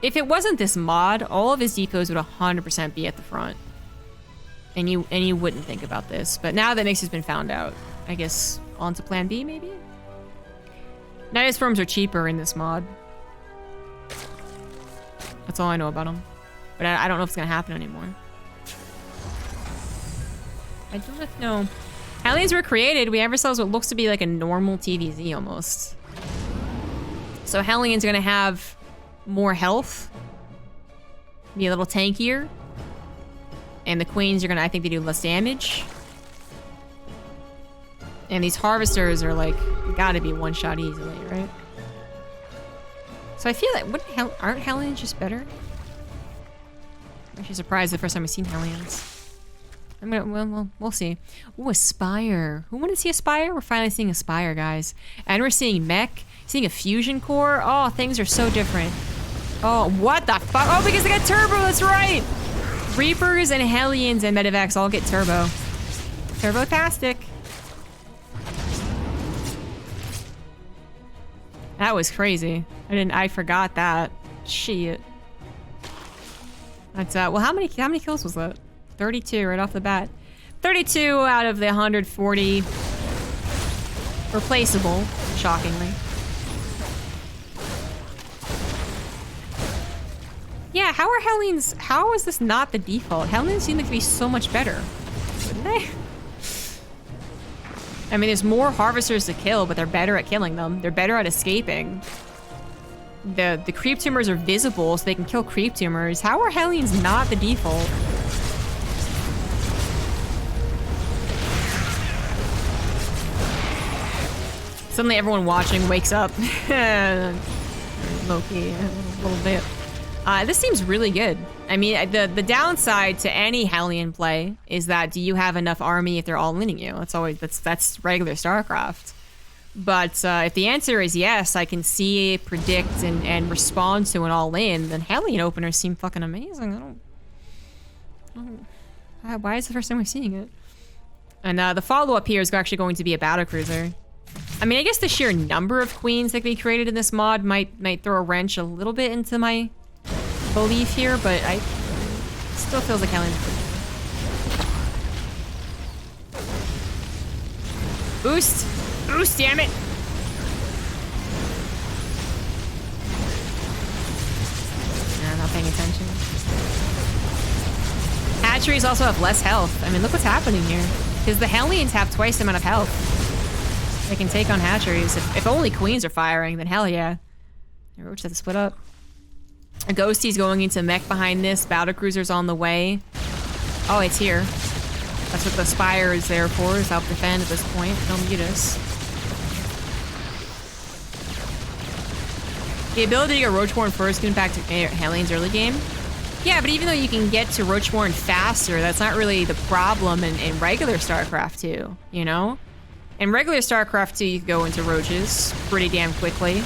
if it wasn't this mod, all of his depots would 100% be at the front. And you wouldn't think about this. But now that Mix has been found out, I guess on to plan B, maybe? Nidus Worms are cheaper in this mod. That's all I know about them. But I don't know if it's going to happen anymore. I don't know. Hellions were created. We have ourselves what looks to be like a normal TVZ almost. So Hellions are going to have more health. Be a little tankier. And the Queens are going to, I think they do less damage. And these Harvesters are like, gotta be one shot easily, right? So I feel like, aren't Hellions just better? I'm actually surprised the first time I've seen Hellions. We'll see. Ooh, a Spire. Who wanted to see a Spire? We're finally seeing a Spire, guys. And we're seeing Mech, seeing a Fusion Core. Oh, things are so different. Oh, what the fuck? Oh, because they got Turbo, that's right! Reapers and Hellions and Medivacs all get Turbo. Turbo-tastic. That was crazy. I forgot that. Shit. That's well, how many kills was that? 32 right off the bat. 32 out of the 140. Replaceable, shockingly. Yeah, how is this not the default? Hellions seem to be so much better, wouldn't they? I mean, there's more Harvesters to kill, but they're better at killing them. They're better at escaping. The creep tumors are visible, so they can kill creep tumors. How are Hellions not the default? Suddenly everyone watching wakes up. Low-key, a little bit. This seems really good. I mean, the downside to any Hellion play is that do you have enough army if they're all inning you? That's regular StarCraft. But if the answer is yes, I can see, predict, and respond to an all-in, then Hellion openers seem fucking amazing. Why is the first time we're seeing it? And the follow-up here is actually going to be a battlecruiser. I mean, I guess the sheer number of queens that can be created in this mod might throw a wrench a little bit into my belief here, but I still feels like Helen. Boost! Boost, damn it! Nah, not paying attention. Hatcheries also have less health. I mean, look what's happening here. Because the Hellions have twice the amount of health. They can take on hatcheries. If only queens are firing, then hell yeah. Roach has to split up. A Ghosty's going into mech behind this. Battlecruiser's on the way. Oh, it's here. That's what the Spire is there for, is help defend at this point. Don't mute us. The ability to get Roachborn first can impact Hellions early game. Yeah, but even though you can get to Roachborn faster, that's not really the problem in regular StarCraft 2, you know? In regular StarCraft 2, you could go into Roaches pretty damn quickly.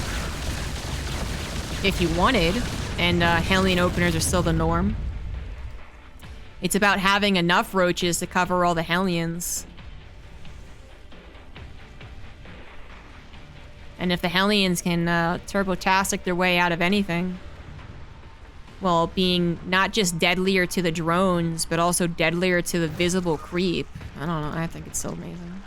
If you wanted, and Hellion openers are still the norm. It's about having enough Roaches to cover all the Hellions. And if the Hellions can turbo-tastic their way out of anything, well, being not just deadlier to the drones, but also deadlier to the visible creep. I don't know, I think it's so amazing.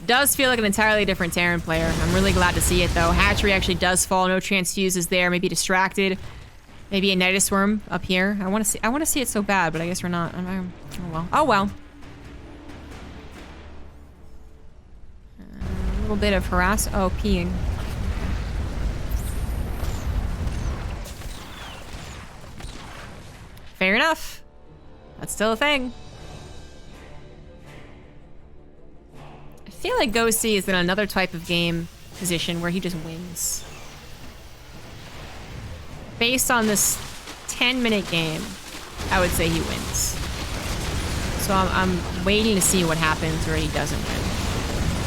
Does feel like an entirely different Terran player. I'm really glad to see it though. Hatchery actually does fall, no transfuses there, maybe distracted. Maybe a Nidus Worm up here. I want to see it so bad, but I guess we're not. Oh well. Oh well. A little bit of harass. Oh, peeing. Fair enough. That's still a thing. I feel like Ghosty is in another type of game position where he just wins. Based on this 10-minute game, I would say he wins. So I'm waiting to see what happens where he doesn't win.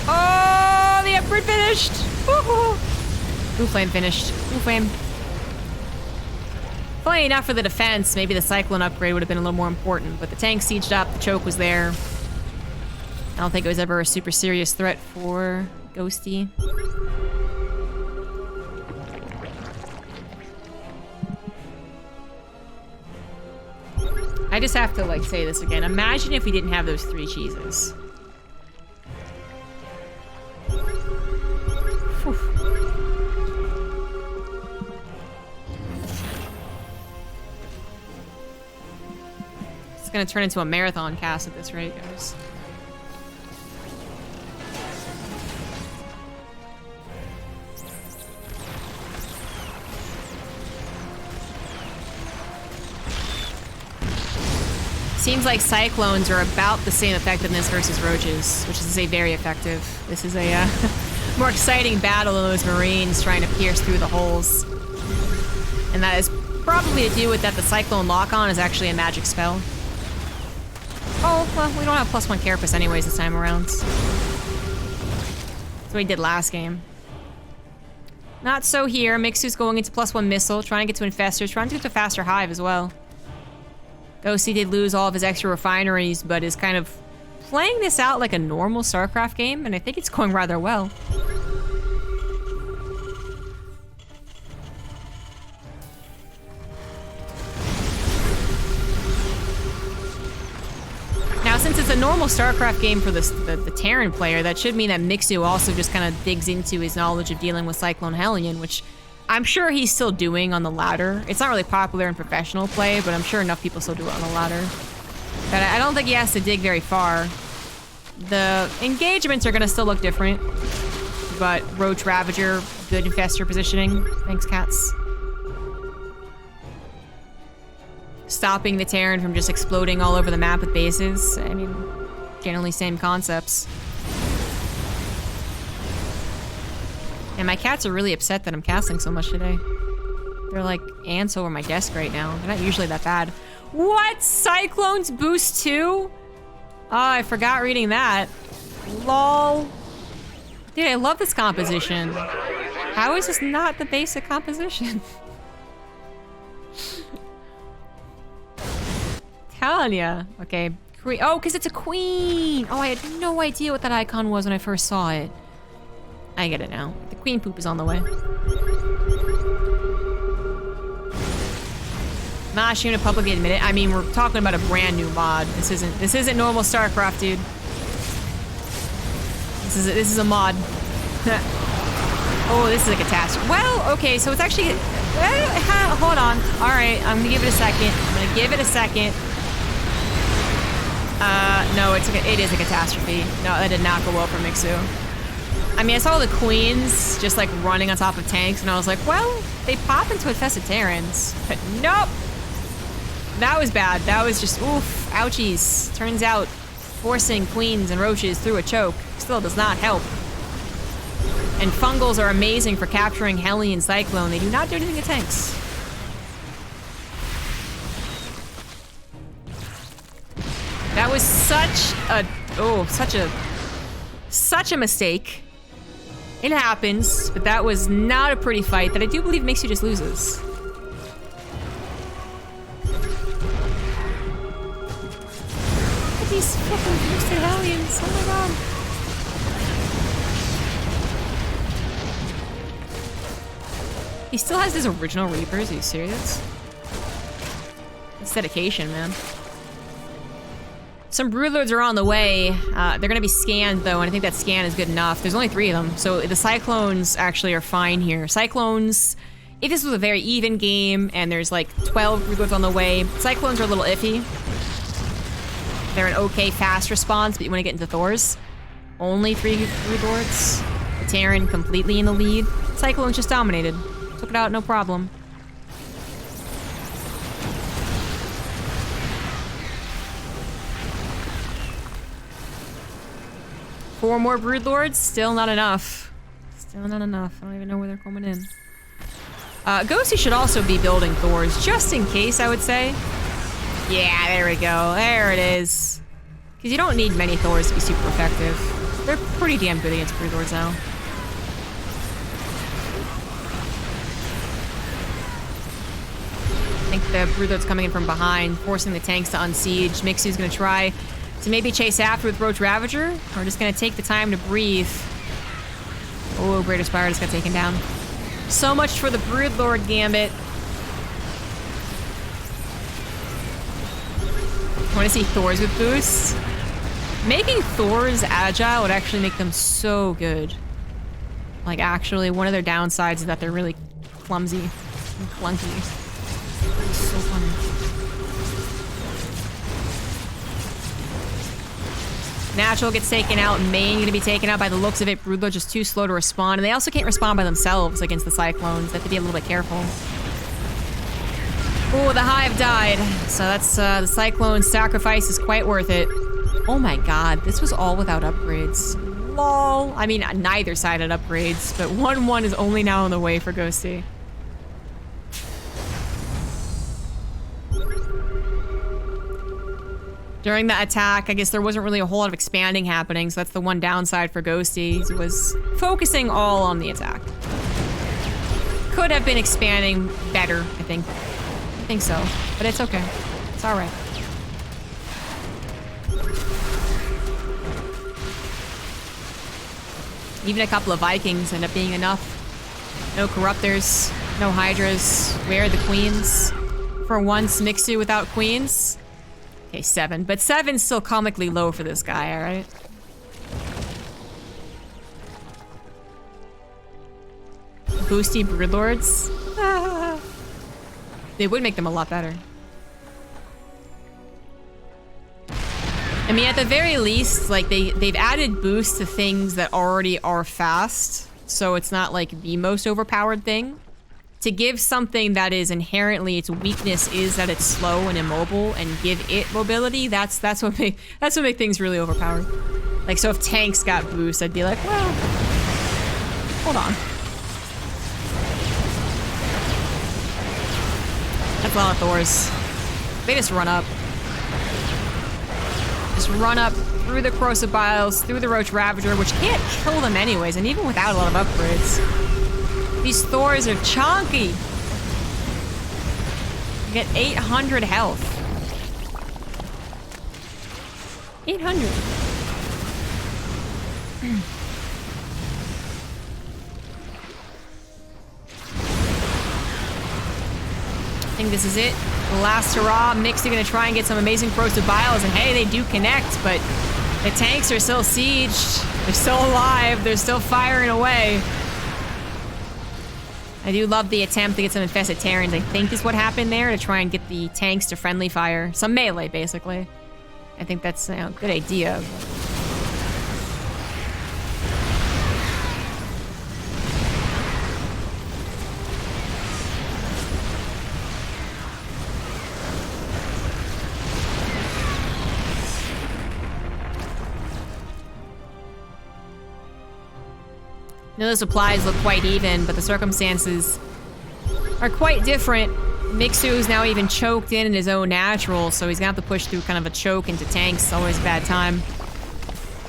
Oh, the upgrade finished! Woohoo! Blue Flame finished. Blue Flame. Funny enough for the defense, maybe the Cyclone upgrade would have been a little more important, but the tank sieged up, the choke was there. I don't think it was ever a super serious threat for Ghosty. I just have to like say this again. Imagine if we didn't have those 3 cheeses. Whew. It's gonna turn into a marathon cast at this rate, guys. Seems like Cyclones are about the same effectiveness versus Roaches, which is to say very effective. This is a more exciting battle than those Marines trying to pierce through the holes. And that is probably to do with that the Cyclone lock-on is actually a magic spell. Oh, well, we don't have +1 Carapace anyways this time around. That's what we did last game. Not so here. Mixu's going into +1 Missile, trying to get to Infestors, trying to get to faster Hive as well. Ghosty did lose all of his extra refineries, but is kind of playing this out like a normal StarCraft game, and I think it's going rather well. Now, since it's a normal StarCraft game for the Terran player, that should mean that Mixu also just kind of digs into his knowledge of dealing with Cyclone Hellion, which I'm sure he's still doing on the ladder. It's not really popular in professional play, but I'm sure enough people still do it on the ladder. But I don't think he has to dig very far. The engagements are gonna still look different, but Roach Ravager, good Infestor positioning. Thanks, cats. Stopping the Terran from just exploding all over the map with bases. I mean, generally same concepts. And my cats are really upset that I'm casting so much today. They're like ants over my desk right now. They're not usually that bad. What? Cyclones boost too? Oh, I forgot reading that. Lol. Dude, I love this composition. How is this not the basic composition? Telling ya. Okay. Oh, because it's a queen. Oh, I had no idea what that icon was when I first saw it. I get it now. The queen poop is on the way. Not ashamed to publicly admit it. I mean, we're talking about a brand new mod. This isn't normal StarCraft, dude. This is a mod. Oh, this is a catastrophe. Well, okay, so it's actually... hold on. All right, I'm gonna give it a second. No, it is a catastrophe. No, that did not go well for Mixu. I mean, I saw the queens just like running on top of tanks, and I was like, well, they pop into infested Terrans. But nope. That was bad. That was just, oof, ouchies. Turns out, forcing queens and roaches through a choke still does not help. And fungals are amazing for capturing Heli and Cyclone. They do not do anything to tanks. That was such a mistake. It happens, but that was not a pretty fight that I do believe makes you just loses. Look at these fucking boosted Hellions. Oh my god. He still has his original Reapers. Are you serious? That's dedication, man. Some Broodlords are on the way. They're gonna be scanned though, and I think that scan is good enough. There's only 3 of them, so the Cyclones actually are fine here. Cyclones, if this was a very even game and there's like 12 Broodlords on the way, Cyclones are a little iffy. They're an okay fast response, but you want to get into Thors. Only 3 Broodlords. The Terran completely in the lead. Cyclones just dominated. Took it out, no problem. Four more Broodlords, still not enough. Still not enough. I don't even know where they're coming in. Ghosty should also be building Thors, just in case, I would say. Yeah, there we go. There it is. Because you don't need many Thors to be super effective. They're pretty damn good against Broodlords now. I think the Broodlord's coming in from behind, forcing the tanks to unsiege. Mixu's gonna try to maybe chase after with Roach Ravager. We're just gonna take the time to breathe. Oh, Greater Spire just got taken down. So much for the Broodlord gambit. I want to see Thors with boosts. Making Thors agile would actually make them so good. Like, actually, one of their downsides is that they're really clumsy and clunky. So funny. Natural gets taken out. Main gonna be taken out by the looks of it. Broodlord just too slow to respond. And they also can't respond by themselves against the Cyclones. They have to be a little bit careful. Oh, the Hive died. So that's, the Cyclone sacrifice is quite worth it. Oh my god, this was all without upgrades. Lol. I mean, neither side had upgrades, but 1-1 is only now on the way for Ghosty. During the attack, I guess there wasn't really a whole lot of expanding happening, so that's the one downside for Ghosty. He was focusing all on the attack. Could have been expanding better, I think. I think so, but it's okay. It's alright. Even a couple of Vikings end up being enough. No Corruptors, no Hydras. Where are the Queens? For once, Mixu without Queens. Okay, 7. But 7's still comically low for this guy, alright? Boosty Broodlords? They would make them a lot better. I mean, at the very least, like, they've added boosts to things that already are fast, so it's not, like, the most overpowered thing. To give something that is inherently, its weakness is that it's slow and immobile, and give it mobility, that's what make things really overpowered. Like, so if tanks got boosts, I'd be like, well, hold on. That's a lot of Thors. They just run up. Just run up through the Corrosive Biles, through the Roach Ravager, which can't kill them anyways, and even without a lot of upgrades. These Thors are chunky. You get 800 health. 800. I think this is it. The last hurrah. Mixie gonna try and get some amazing corrosive biles, and hey, they do connect, but the tanks are still sieged. They're still alive. They're still firing away. I do love the attempt to get some infested Terrans. I think is what happened there, to try and get the tanks to friendly fire. Some melee, basically. I think that's a good idea. I know the supplies look quite even, but the circumstances are quite different. Mixu's now even choked in his own natural, so he's gonna have to push through kind of a choke into tanks. Always a bad time.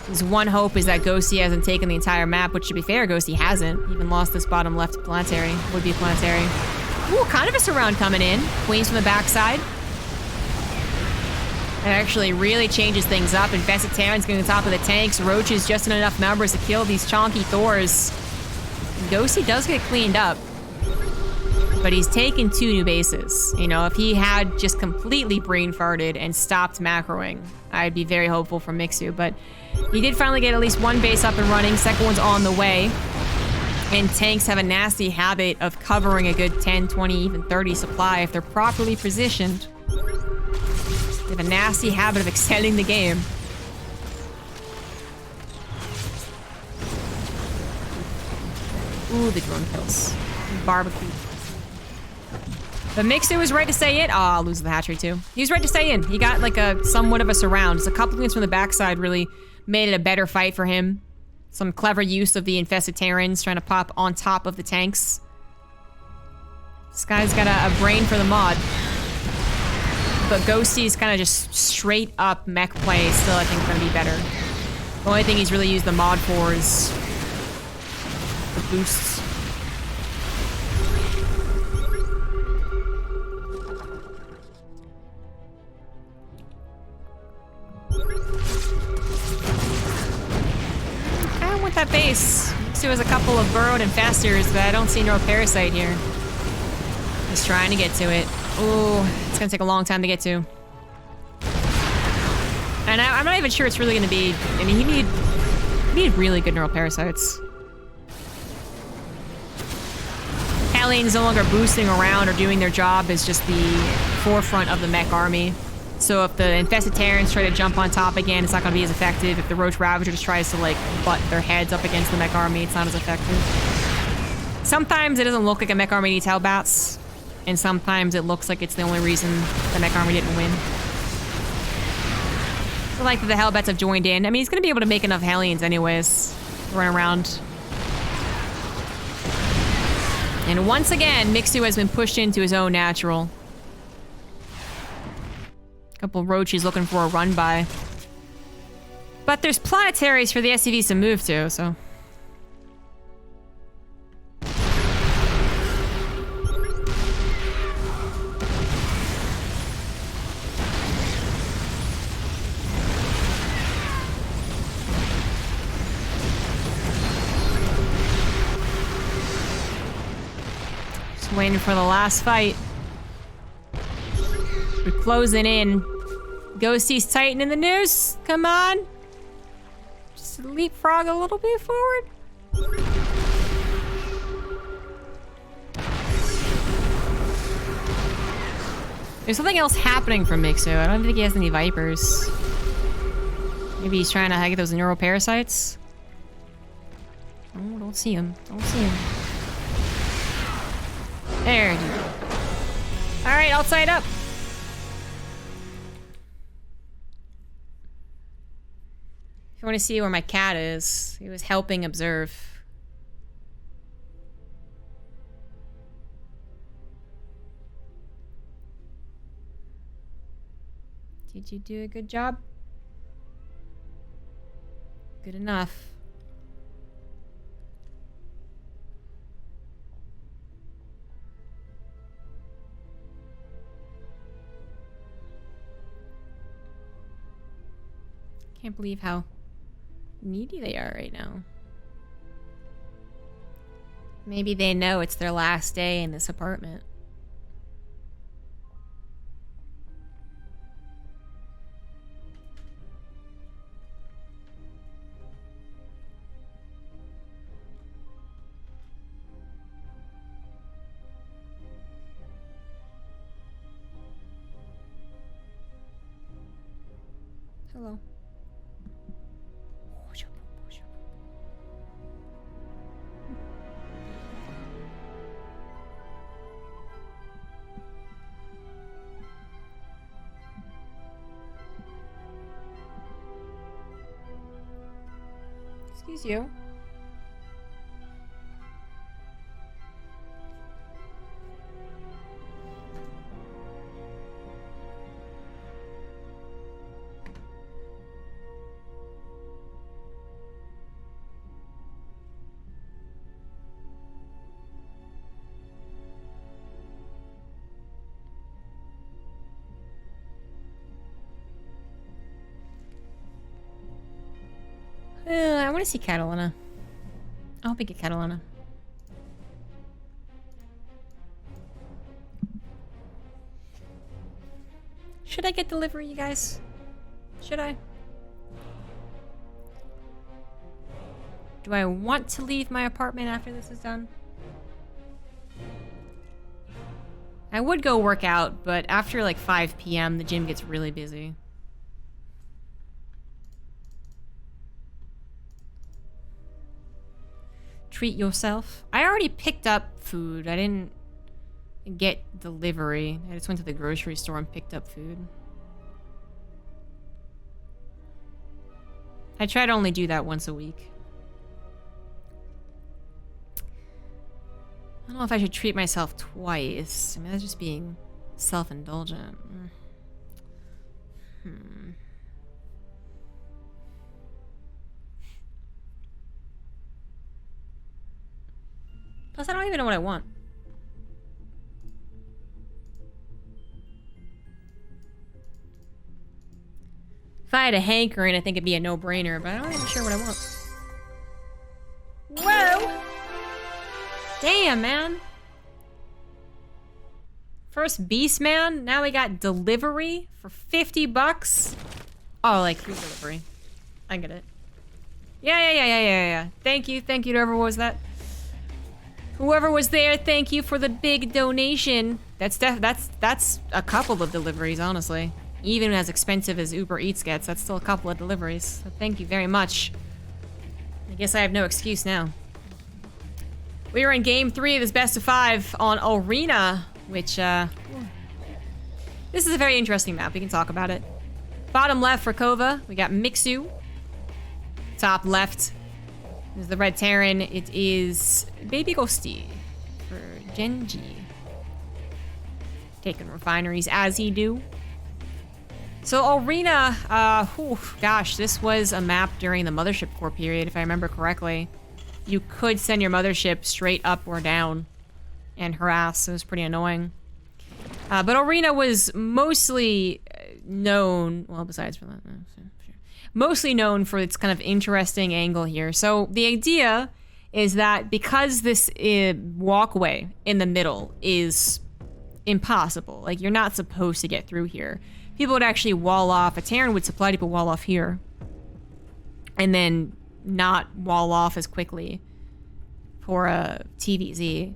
His one hope is that Ghosty hasn't taken the entire map, which to be fair, Ghosty hasn't. Even lost this bottom left planetary. Would be planetary. Ooh, kind of a surround coming in. Queens from the backside. That actually really changes things up. Infested Terrans getting to the top of the tanks. Roaches just in enough numbers to kill these chonky Thors. And Ghosty does get cleaned up. But he's taken 2 new bases. You know, if he had just completely brain farted and stopped macroing, I'd be very hopeful for Mixu. But he did finally get at least 1 base up and running. Second one's on the way. And tanks have a nasty habit of covering a good 10, 20, even 30 supply if they're properly positioned. They have a nasty habit of extending the game. Ooh, the drone kills. Barbecue. But Mixu was right to stay in. Oh, I'll lose the hatchery too. He was right to stay in. He got like a somewhat of a surround. Just a couple units from the backside really made it a better fight for him. Some clever use of the infested Terrans trying to pop on top of the tanks. This guy's got a brain for the mod. But Ghosty's kind of just straight up mech play still, I think, going to be better. The only thing he's really used the mod for is the boosts. I want that base. Mixu has a couple of burrowed infestors, but I don't see no parasite here. Just trying to get to it. Ooh, it's gonna take a long time to get to. And I'm not even sure it's really gonna be... I mean, he need really good neural parasites. Hellions no longer boosting around or doing their job as just the forefront of the mech army. So if the infested Terrans try to jump on top again, it's not gonna be as effective. If the Roach Ravager just tries to, like, butt their heads up against the mech army, it's not as effective. Sometimes it doesn't look like a mech army needs Hellbats. And sometimes it looks like it's the only reason the mech army didn't win. I like that the Hellbats have joined in. I mean, he's going to be able to make enough Hellions anyways. Run around. And once again, Mixu has been pushed into his own natural. A couple Roaches looking for a run by. But there's planetaries for the SCVs to move to, so... Waiting for the last fight. We're closing in. Ghosty's tightening the noose. Come on. Just leapfrog a little bit forward. There's something else happening from Mixu. I don't think he has any Vipers. Maybe he's trying to get those neuroparasites. Oh, don't see him. Don't see him. There you go. Alright, outside up. If you want to see where my cat is, he was helping observe. Did you do a good job? Good enough. Can't believe how needy they are right now. Maybe they know it's their last day in this apartment. Hello. Excuse you. I want to see Catalina. I hope I get Catalina. Should I get delivery, you guys? Should I? Do I want to leave my apartment after this is done? I would go work out, but after like 5 p.m. the gym gets really busy. Treat yourself. I already picked up food. I didn't get delivery. I just went to the grocery store and picked up food. I try to only do that once a week. I don't know if I should treat myself twice. I mean, that's just being self-indulgent. Plus, I don't even know what I want. If I had a hankering, I think it'd be a no-brainer, but I'm not even sure what I want. Whoa! Damn, man. First Beast Man, now we got delivery for 50 bucks. Oh, like free delivery. I get it. Yeah. Thank you to whoever was that. Whoever was there, thank you for the big donation. That's a couple of deliveries, honestly. Even as expensive as Uber Eats gets, that's still a couple of deliveries. So thank you very much. I guess I have no excuse now. We are in game 3 of this best of 5 on Arena, which, this is a very interesting map. We can talk about it. Bottom left for Kova, we got Mixu. Top left is the Red Terran. It is Baby Ghosty for Genji. Taking refineries as he do. So Arena, gosh, this was a map during the Mothership Core period, if I remember correctly. You could send your Mothership straight up or down and harass. It was pretty annoying. But Arena was mostly known, well, besides for that, mostly known for its kind of interesting angle here. So the idea is that because this walkway in the middle is impossible, like you're not supposed to get through here, people would actually wall off. A Terran would supply people wall off here and then not wall off as quickly for a TVZ.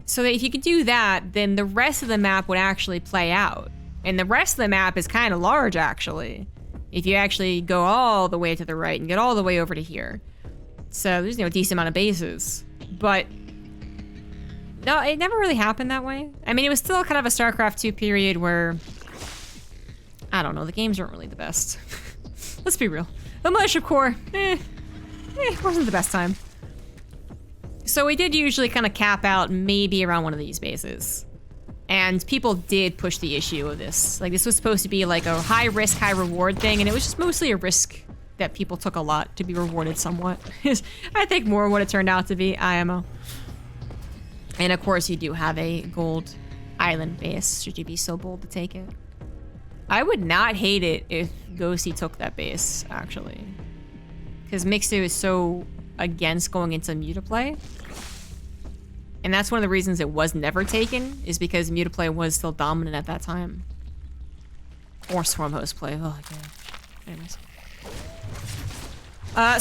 So that if you could do that, then the rest of the map would actually play out. And the rest of the map is kind of large, actually. If you actually go all the way to the right and get all the way over to here. So there's, a decent amount of bases. But no, it never really happened that way. I mean, it was still kind of a StarCraft 2 period where, I don't know, the games weren't really the best. Let's be real. The Mothership Core, wasn't the best time. So we did usually kind of cap out maybe around one of these bases. And people did push the issue of this. Like, this was supposed to be like a high risk, high reward thing, and it was just mostly a risk that people took a lot to be rewarded somewhat. I think more what it turned out to be, IMO. And of course you do have a gold island base, should you be so bold to take it. I would not hate it if Ghosty took that base, actually. Because Mixu is so against going into Mutaplay. And that's one of the reasons it was never taken, is because Mutaplay was still dominant at that time. Or Swarm Host play. Oh, god. Anyways.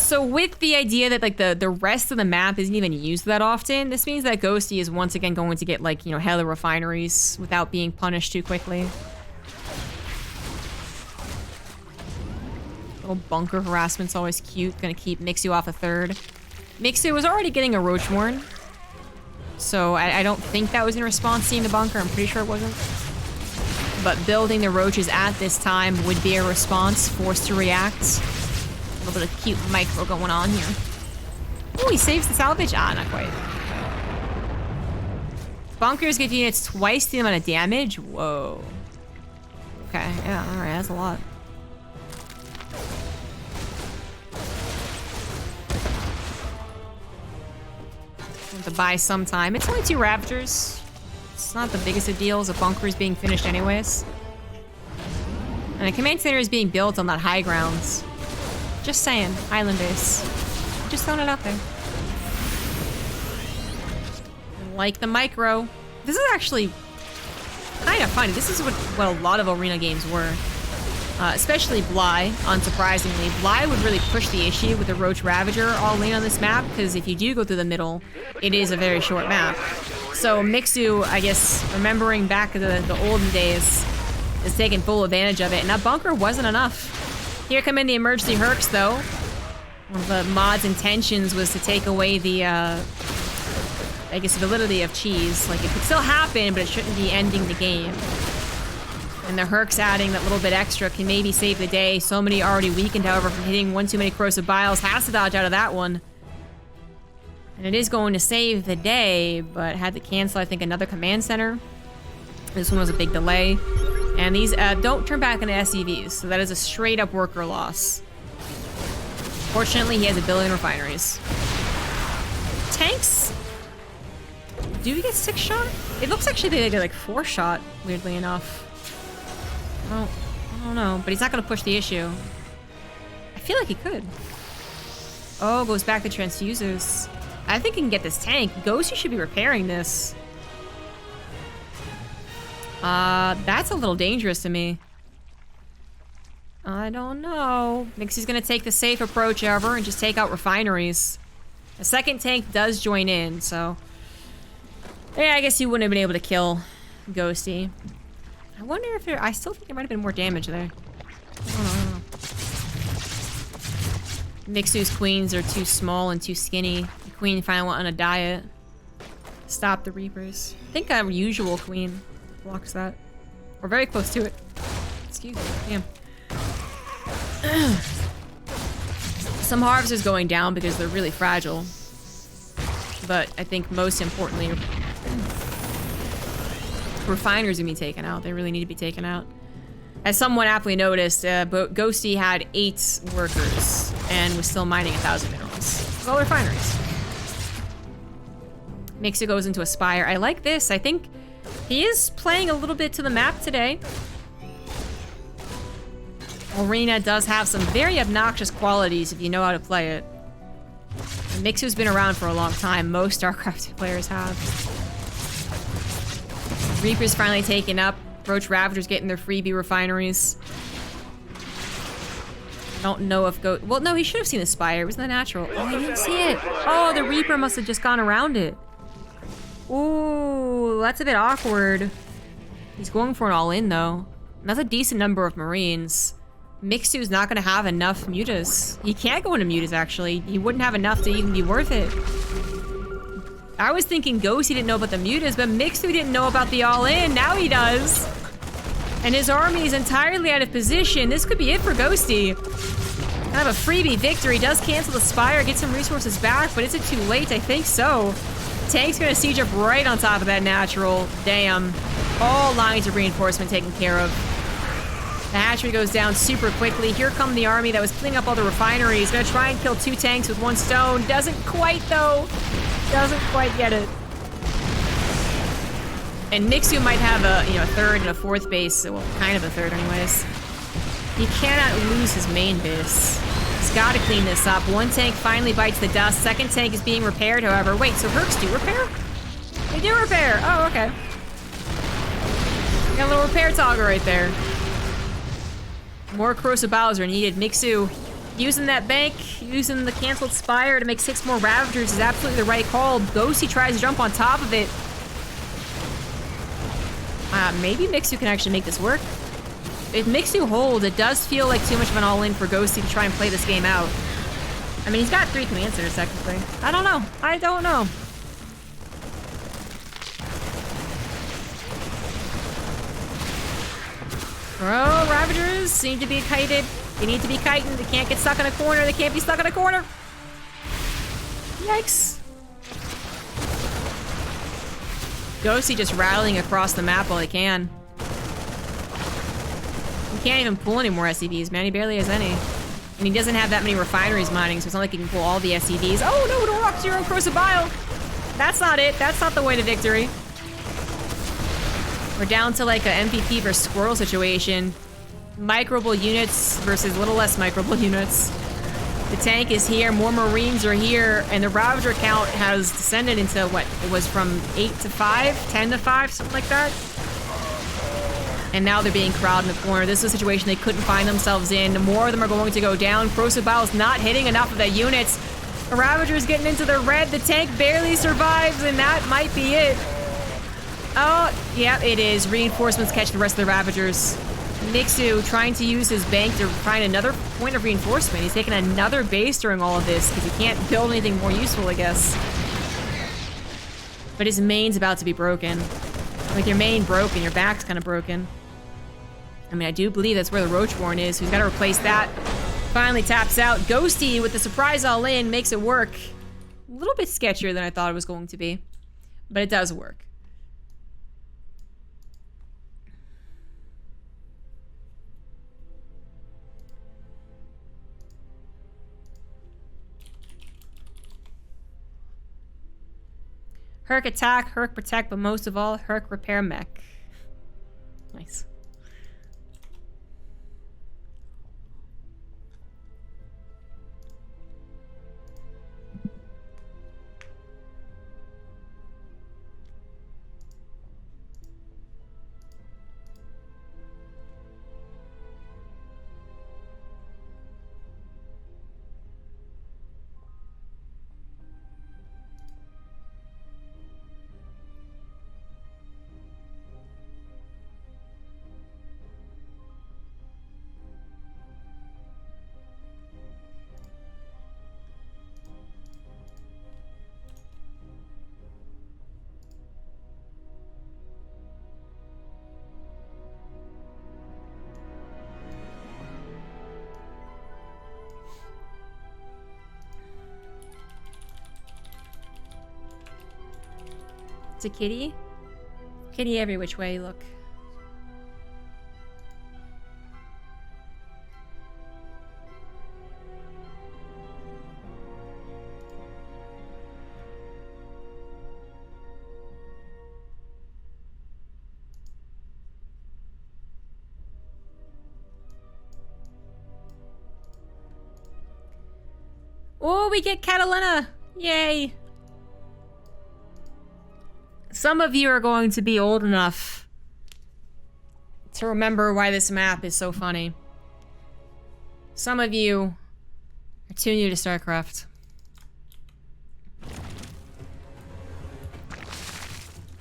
So with the idea that like the rest of the map isn't even used that often, this means that Ghosty is once again going to get like, you know, hella refineries without being punished too quickly. Little bunker harassment's always cute. Gonna keep Mixu off a third. Mixu was already getting a Roachmorn, so I don't think that was in response seeing the bunker. I'm pretty sure it wasn't. But building the roaches at this time would be a response, forced to react. A little bit of cute micro going on here. Oh, he saves the salvage. Ah, not quite. Bunkers give units twice the amount of damage. Whoa. Okay, yeah, all right, that's a lot. Have to buy some time. It's only 2 Raptors. It's not the biggest of deals. A bunker is being finished anyways. And a command center is being built on that high grounds. Just saying. Island base. Just throwing it out there. Like the micro. This is actually kind of funny. This is what a lot of arena games were. Especially Bly, unsurprisingly. Bly would really push the issue with the Roach Ravager all in on this map, because if you do go through the middle, it is a very short map. So Mixu, I guess, remembering back to the olden days, is taking full advantage of it, and that bunker wasn't enough. Here come in the emergency Hercs, though. One of the mod's intentions was to take away the, I guess, validity of cheese. Like, it could still happen, but it shouldn't be ending the game. And the Hercs adding that little bit extra can maybe save the day. So many already weakened, however, from hitting one too many corrosive biles. Has to dodge out of that one. And it is going to save the day, but had to cancel, I think, another command center. This one was a big delay. And these don't turn back into SCVs, so that is a straight up worker loss. Fortunately, he has 1 billion refineries. Tanks? Do we get 6 shot? It looks actually they get like 4 shot, weirdly enough. I don't know, but he's not gonna push the issue. I feel like he could. Oh, goes back to transfusers. I think he can get this tank. Ghosty should be repairing this. That's a little dangerous to me. I don't know. Mixie's gonna take the safe approach ever and just take out refineries. A second tank does join in, so... yeah, I guess he wouldn't have been able to kill Ghosty. I wonder if there... I still think there might have been more damage there. I don't know. Mixu's queens are too small and too skinny. The queen finally went on a diet. Stop the Reapers. I think our usual queen blocks that. We're very close to it. Excuse me. Damn. Some harvesters going down because they're really fragile. But I think most importantly, refiners are being taken out. They really need to be taken out. As someone aptly noticed, Ghosty had 8 workers and was still mining 1,000 minerals. Well, refineries. Mixu goes into a spire. I like this. I think he is playing a little bit to the map today. Arena does have some very obnoxious qualities if you know how to play it. Mixu's been around for a long time. Most StarCraft players have. Reaper's finally taken up. Roach Ravagers getting their freebie refineries. Don't know if well, no, he should have seen the spire. It was the natural. Oh, he didn't see it. Oh, the Reaper must have just gone around it. Ooh, that's a bit awkward. He's going for an all-in, though. That's a decent number of Marines. Mixu's not going to have enough mutas. He can't go into mutas, actually. He wouldn't have enough to even be worth it. I was thinking Ghosty didn't know about the mutas, but Mixu didn't know about the all-in. Now he does. And his army is entirely out of position. This could be it for Ghosty. Kind of a freebie victory. Does cancel the spire, get some resources back, but is it too late? I think so. Tank's gonna siege up right on top of that natural. Damn. All lines of reinforcement taken care of. The hatchery goes down super quickly. Here come the army that was cleaning up all the refineries. Gonna try and kill 2 tanks with 1 stone. Doesn't quite, though. Doesn't quite get it. And Mixu might have a, you know, a third and a fourth base. Well, kind of a third anyways. He cannot lose his main base. He's got to clean this up. One tank finally bites the dust. Second tank is being repaired, however. Wait, so Hercs do repair? They do repair. Oh, okay. Got a little repair toggle right there. More corrosive battles are needed. Mixu using that bank, using the canceled spire to make 6 more Ravagers is absolutely the right call. Ghosty tries to jump on top of it. Maybe Mixu can actually make this work. If Mixu holds, it does feel like too much of an all-in for Ghosty to try and play this game out. I mean, he's got 3 command centers, technically. I don't know. I don't know. Oh, Ravagers seem to be kited. They need to be kiting. They can't get stuck in a corner. They can't be stuck in a corner. Yikes. Ghosty just rattling across the map while he can. He can't even pull any more SCVs, man. He barely has any. And he doesn't have that many refineries mining, so it's not like he can pull all the SCVs. Oh no, don't rock 0 corrosive bile. That's not it. That's not the way to victory. We're down to like a MVP versus squirrel situation. Microble units versus a little less microble units. The tank is here, more Marines are here, and the Ravager count has descended into what? It was from 8 to 5, 10 to 5, something like that. And now they're being crowded in the corner. This is a situation they couldn't find themselves in. More of them are going to go down. Corrosive Battle's not hitting enough of the units. The Ravager's getting into the red. The tank barely survives, and that might be it. Oh, yeah, it is. Reinforcements catch the rest of the Ravagers. Mixu trying to use his bank to find another point of reinforcement. He's taking another base during all of this because he can't build anything more useful, I guess. But his main's about to be broken. Like, your main broken, your back's kind of broken. I mean, I do believe that's where the Roachborn is. He's got to replace that. Finally taps out. Ghosty with the surprise all-in makes it work. A little bit sketchier than I thought it was going to be. But it does work. Herc attack, Herc protect, but most of all, Herc repair mech. Nice. It's a kitty. Kitty every which way, look. Oh, we get Catalina! Yay! Some of you are going to be old enough to remember why this map is so funny. Some of you are too new to StarCraft.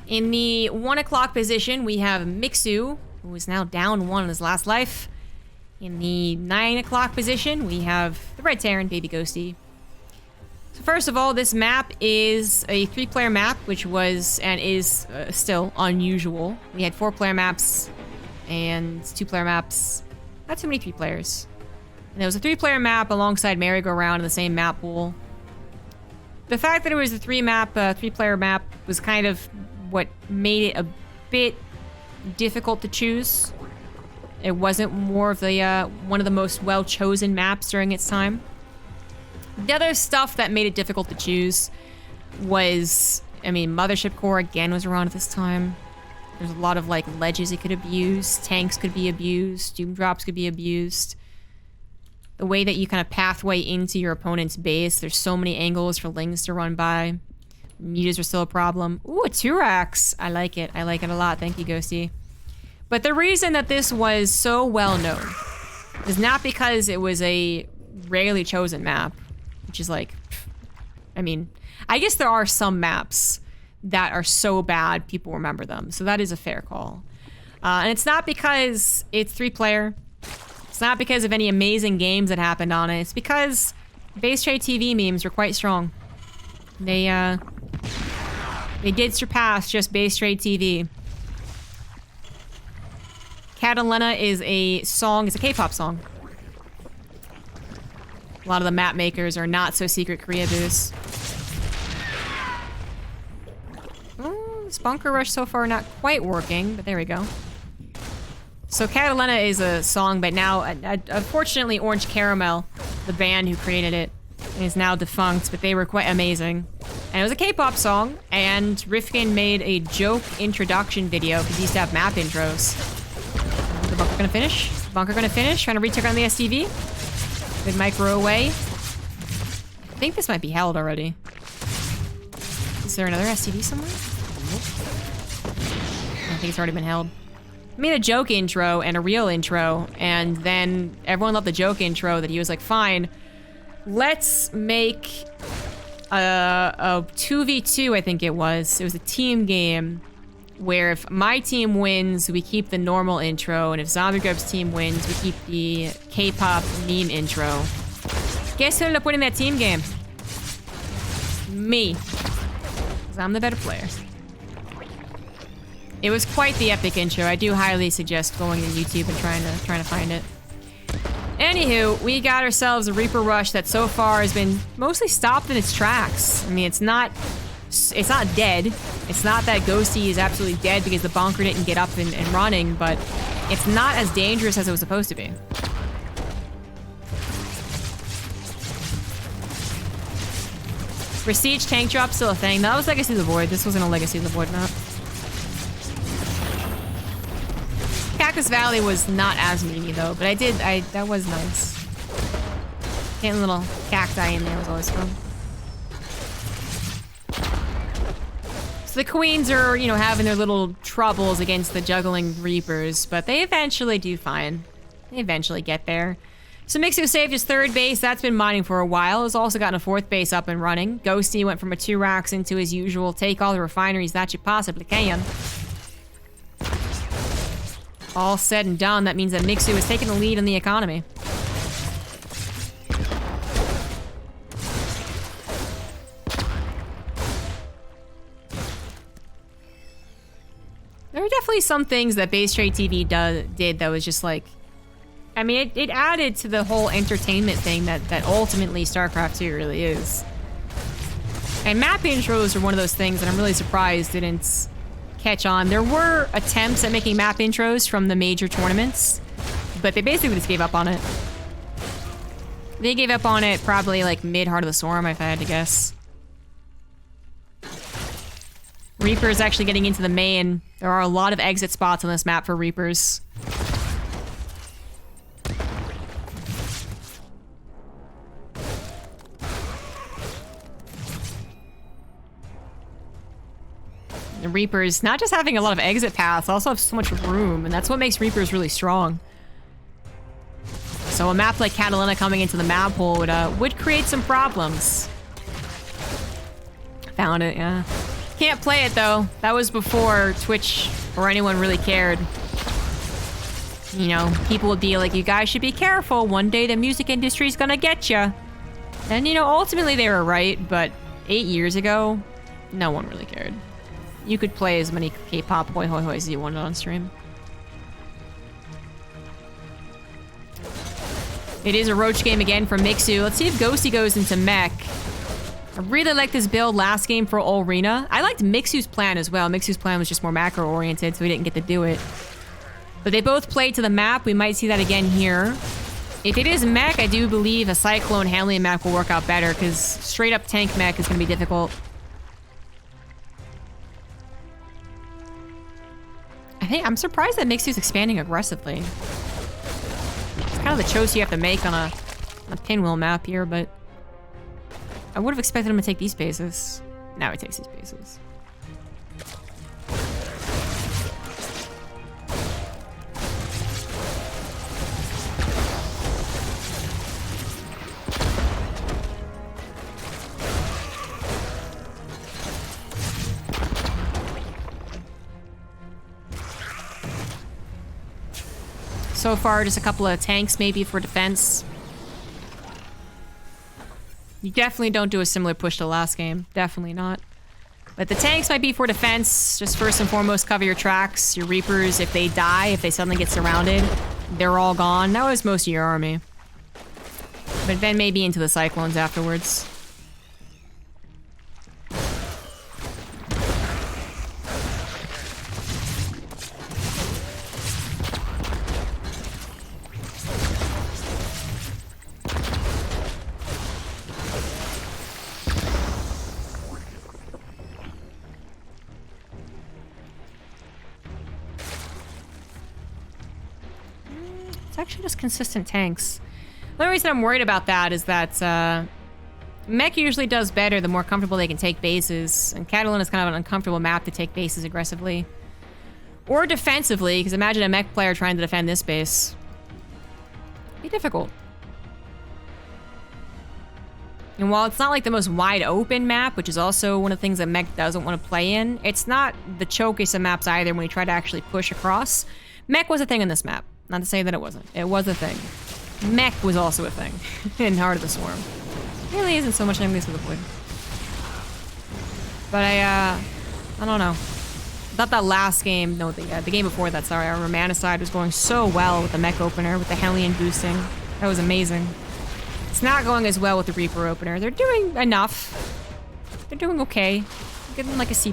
In the 1 o'clock position, we have Mixu, who is now down 1 in his last life. In the 9 o'clock position, we have the Red Terran, Baby Ghosty. So first of all, this map is a 3-player map, which was and is still unusual. We had 4-player maps and 2-player maps. Not too many 3 players. And there was a 3-player map alongside Merry-Go-Round in the same map pool. The fact that it was a 3-player map was kind of what made it a bit difficult to choose. It wasn't more of the one of the most well-chosen maps during its time. The other stuff that made it difficult to choose was, I mean, Mothership Core again was around at this time. There's a lot of like ledges it could abuse. Tanks could be abused. Doom drops could be abused. The way that you kind of pathway into your opponent's base, there's so many angles for lings to run by. Mutas are still a problem. Ooh, a Turax. I like it. I like it a lot. Thank you, Ghosty. But the reason that this was so well known is not because it was a rarely chosen map, which is like, I mean, I guess there are some maps that are so bad people remember them, so that is a fair call. And it's not because it's 3-player. It's not because of any amazing games that happened on it. It's because base trade TV memes were quite strong. They did surpass just base trade TV. Catalina is a song, it's a K-pop song. A lot of the map makers are not so secret Korea boos. This bunker rush so far not quite working, but there we go. So Catalina is a song, but now, unfortunately, Orange Caramel, the band who created it, is now defunct, but they were quite amazing. And it was a K-pop song, and Rifkin made a joke introduction video, because he used to have map intros. The bunker gonna finish? Bunker gonna finish? Trying to retake on the STV? Good micro away. I think this might be held already. Is there another STV somewhere? I think it's already been held. I made a joke intro and a real intro, and then everyone loved the joke intro that he was like, fine, let's make a 2v2, I think it was. It was a team game where if my team wins, we keep the normal intro, and if ZombieGrub's team wins, we keep the K-pop meme intro. Guess who ended up winning that team game? Me. Because I'm the better player. It was quite the epic intro. I do highly suggest going to YouTube and trying to find it. Anywho, we got ourselves a Reaper rush that so far has been mostly stopped in its tracks. I mean, it's not dead. It's not that Ghosty is absolutely dead because the bunker didn't get up and running, but it's not as dangerous as it was supposed to be. Prestige tank drop still a thing. That was Legacy of the Void. This wasn't a Legacy of the Void map. Cactus Valley was not as meany though, but that was nice. Getting a little cacti in there was always fun. So the queens are, you know, having their little troubles against the juggling reapers, but they eventually do fine. They eventually get there. So Mixu saved his 3rd base. That's been mining for a while. He's also gotten a 4th base up and running. Ghosty went from a 2 racks into his usual take all the refineries that you possibly can. All said and done, that means that Mixu is taking the lead in the economy. There are definitely some things that Base Trade TV did that was just like... I mean, it added to the whole entertainment thing that ultimately StarCraft 2 really is. And map intros are one of those things that I'm really surprised didn't catch on. There were attempts at making map intros from the major tournaments, but they basically just gave up on it. They gave up on it probably like mid-Heart of the Swarm, if I had to guess. Reaper is actually getting into the main. There are a lot of exit spots on this map for Reapers. The Reapers, not just having a lot of exit paths, also have so much room, and that's what makes Reapers really strong. So a map like Catalina coming into the map hole would create some problems. Found it, yeah. Can't play it though. That was before Twitch or anyone really cared. You know, people would be like, you guys should be careful. One day the music industry's gonna get you. And you know, ultimately they were right, but 8 years ago, no one really cared. You could play as many K-pop hoi hoi hois as you wanted on stream. It is a roach game again for Mixu. Let's see if Ghosty goes into mech. I really liked this build last game for Arena. I liked Mixu's plan as well. Mixu's plan was just more macro-oriented, so he didn't get to do it. But they both played to the map. We might see that again here. If it is mech, I do believe a Cyclone handling mech will work out better, because straight-up tank mech is going to be difficult. I'm surprised that Mixu's expanding aggressively. It's kind of the choice you have to make on a pinwheel map here, but I would have expected him to take these bases. Now he takes these bases. So far, just a couple of tanks maybe for defense. You definitely don't do a similar push to last game. Definitely not. But the tanks might be for defense. Just first and foremost, cover your tracks. Your Reapers, if they die, if they suddenly get surrounded, they're all gone. That was most of your army. But then maybe into the Cyclones afterwards. Actually just consistent tanks. The only reason I'm worried about that is that mech usually does better the more comfortable they can take bases, and Catalan is kind of an uncomfortable map to take bases aggressively. Or defensively, because imagine a mech player trying to defend this base. It'd be difficult. And while it's not like the most wide open map, which is also one of the things that mech doesn't want to play in, it's not the chokest of maps either when you try to actually push across. Mech was a thing in this map. Not to say that it wasn't. It was a thing. Mech was also a thing in Heart of the Swarm. It really isn't so much enemies to the void. But I don't know. I thought that last game, no, the game before that, sorry, our Romanicide was going so well with the mech opener, with the Hellion boosting. That was amazing. It's not going as well with the Reaper opener. They're doing enough. They're doing okay. Give them like a C+.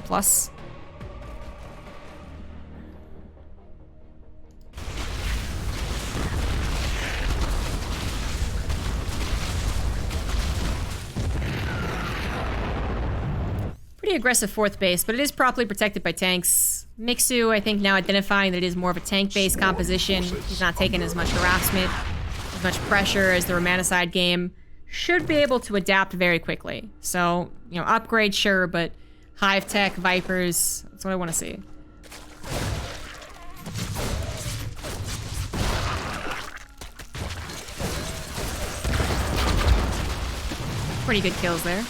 Pretty aggressive fourth base, but it is properly protected by tanks. Mixu, I think now identifying that it is more of a tank-based composition. He's not taking as much harassment, as much pressure as the Romanicide game. Should be able to adapt very quickly. So, you know, upgrade, sure, but Hive Tech, Vipers, that's what I want to see. Pretty good kills there.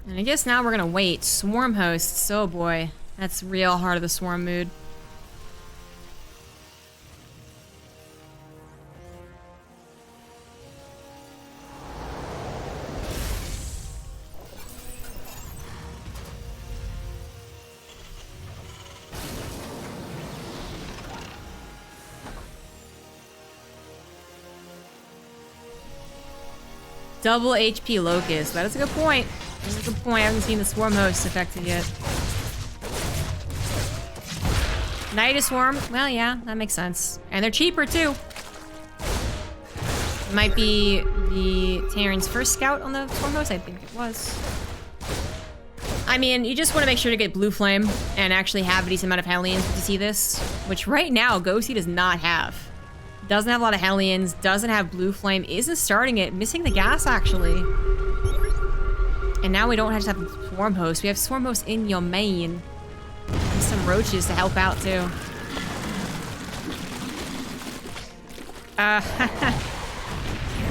And I guess now we're gonna wait. Swarm hosts, oh boy. That's real Heart of the Swarm mood. Double HP Locust, that is a good point. That's a good point. I haven't seen the Swarm host affected yet. Night of Swarm? Well, yeah, that makes sense. And they're cheaper, too. It might be the Terran's first scout on the Swarm host? I think it was. I mean, you just want to make sure to get Blue Flame and actually have a decent amount of Hellions to see this. Which right now, Ghosty does not have. Doesn't have a lot of Hellions, doesn't have Blue Flame, isn't starting it, missing the gas, actually. And now we don't just have Swarm Host. We have Swarm Host in your main. And some roaches to help out, too.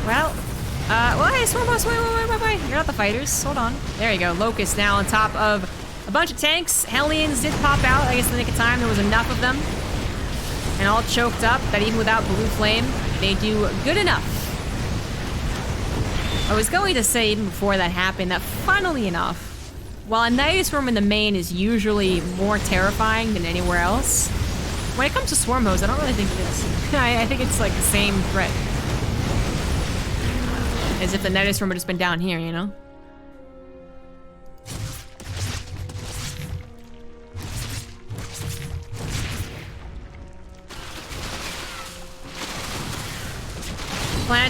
Well, hey, Swarm Host, wait. You're not the fighters. Hold on. There you go. Locust now on top of a bunch of tanks. Hellions did pop out, I guess, in the nick of time. There was enough of them. And all choked up that even without Blue Flame, they do good enough. I was going to say, even before that happened, that funnily enough, while a Night Swarm in the main is usually more terrifying than anywhere else, when it comes to Swarm Host, I don't really think it is. I think it's like the same threat. As if the Night Swarm had just been down here, you know?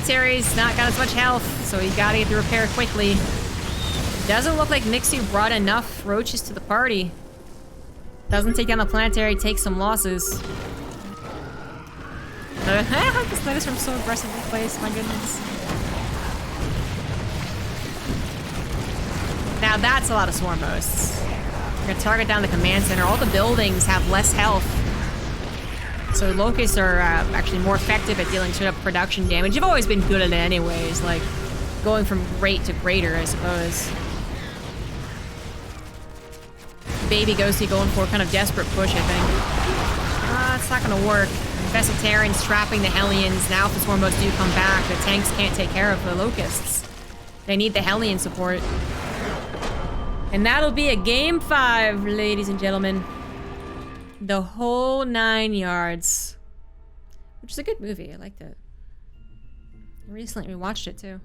planetary's not got as much health, so you gotta get the repair quickly. Doesn't look like Mixu brought enough roaches to the party. Doesn't take down the planetary, takes some losses. This notice from so aggressively placed, my goodness. Now that's a lot of swarm hosts. We're gonna target down the command center. All the buildings have less health. So locusts are actually more effective at dealing straight up production damage. You've always been good at it anyways, like going from great to greater, I suppose. Baby Ghosty going for a kind of desperate push, I think. It's not gonna work. Infested Terrans trapping the Hellions. Now if the swarm hosts do come back, the tanks can't take care of the locusts. They need the Hellion support. And that'll be a game 5, ladies and gentlemen. The whole 9 yards. Which is a good movie. I liked it. I recently rewatched it too.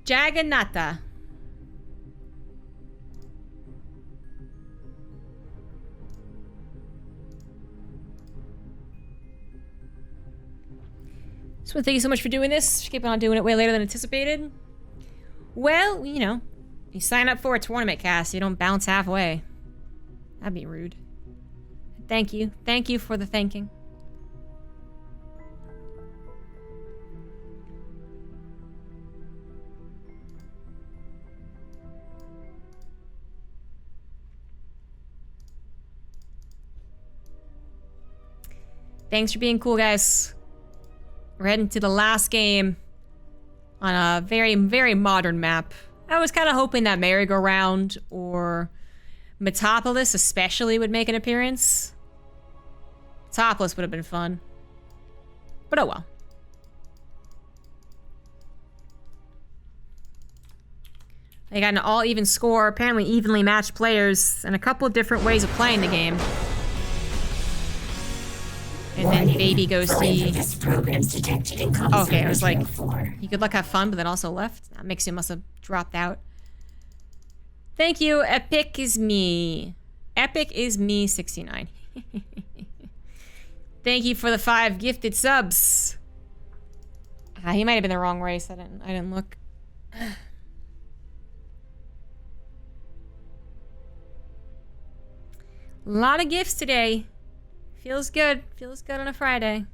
Jagannatha. So thank you so much for doing this. Keep on doing it way later than anticipated. Well, you know, you sign up for a tournament cast, you don't bounce halfway. That'd be rude. Thank you. Thank you for the thanking. Thanks for being cool, guys. We're heading to the last game on a very, very modern map. I was kind of hoping that Merry-Go-Round or Metropolis especially would make an appearance. Metropolis would have been fun. But oh well. They got an all-even score, apparently evenly matched players, and a couple of different ways of playing the game. And then Baby Ghosty. Okay, I was like, you could have fun, but then also left. That makes you must have dropped out. Thank you, Epic is me. Epic is me 69. Thank you for the 5 gifted subs. He might have been the wrong race. I didn't look. A lot of gifts today. Feels good. Feels good on a Friday.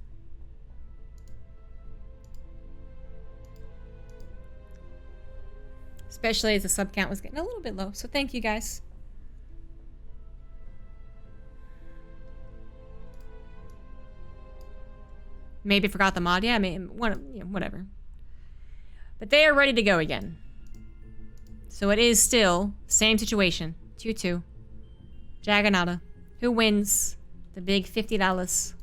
Especially as the sub count was getting a little bit low. So thank you guys. Maybe forgot the mod. Yeah, whatever. But they are ready to go again. So it is still same situation. 2-2. Jagannatha. Who wins? The big $50. I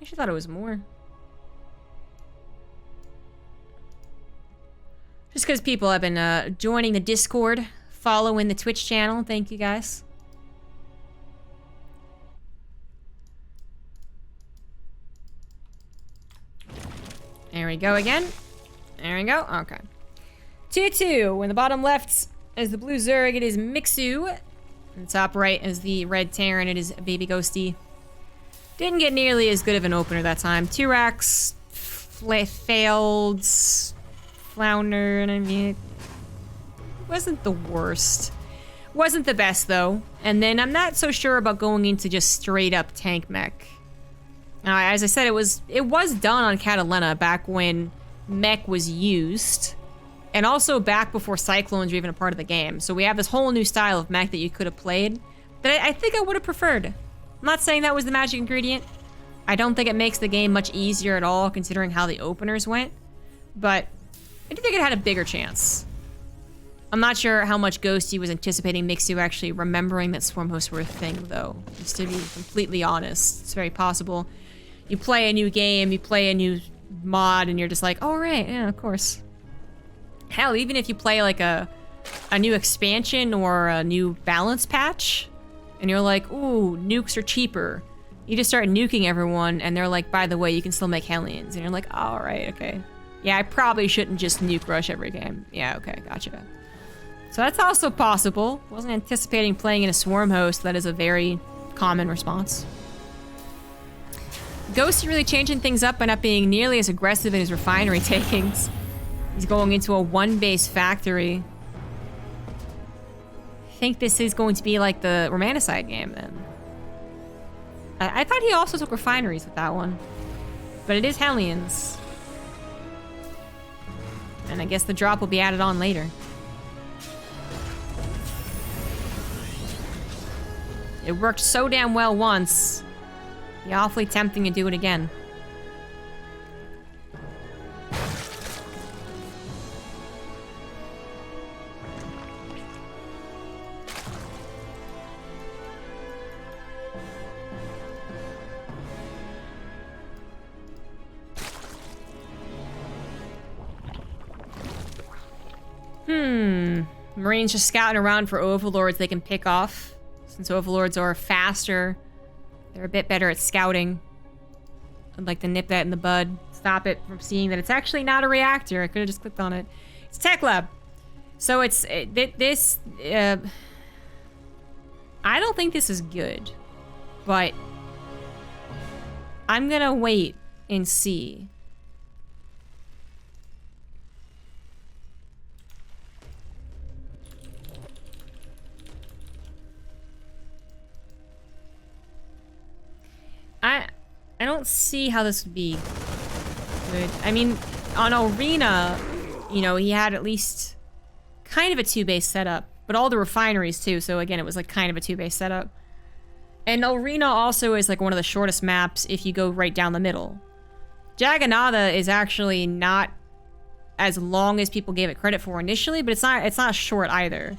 actually thought it was more. Just because people have been joining the Discord, following the Twitch channel. Thank you guys. There we go again. There we go. Okay. 2-2. In the bottom left is the blue Zerg, it is Mixu. In the top right is the red Terran, it is Baby Ghosty. Didn't get nearly as good of an opener that time. 2 racks, failed, flounder, and I mean, it wasn't the worst. Wasn't the best though. And then I'm not so sure about going into just straight up tank mech. As I said, it was done on Catalina back when mech was used. And also back before Cyclones were even a part of the game. So we have this whole new style of mech that you could have played that I think I would have preferred. I'm not saying that was the magic ingredient. I don't think it makes the game much easier at all considering how the openers went. But I do think it had a bigger chance. I'm not sure how much Ghosty was anticipating Mixu actually remembering that swarm hosts were a thing, though. Just to be completely honest, it's very possible. You play a new game, you play a new mod, and you're just like, oh, right, yeah, of course. Hell, even if you play like a new expansion or a new balance patch, and you're like, ooh, nukes are cheaper. You just start nuking everyone, and they're like, by the way, you can still make Hellions. And you're like, all right, okay. Yeah, I probably shouldn't just nuke rush every game. Yeah, okay, gotcha. So that's also possible. Wasn't anticipating playing in a swarm host. That is a very common response. Ghosty really changing things up by not being nearly as aggressive in his refinery takings. He's going into a one-base factory. I think this is going to be like the Romanticide game then. I thought he also took refineries with that one. But it is Hellions. And I guess the drop will be added on later. It worked so damn well once. Be awfully tempting to do it again. Marines just scouting around for overlords they can pick off. Since overlords are faster, they're a bit better at scouting. I'd like to nip that in the bud. Stop it from seeing that it's actually not a reactor. I could have just clicked on it. It's Tech Lab. So it's this. I don't think this is good, but I'm gonna wait and see. I don't see how this would be good. I mean, on Arena, you know, he had at least kind of a two-base setup, but all the refineries too, so again, it was like kind of a two-base setup. And Arena also is like one of the shortest maps if you go right down the middle. Jagannatha is actually not as long as people gave it credit for initially, but it's not short either.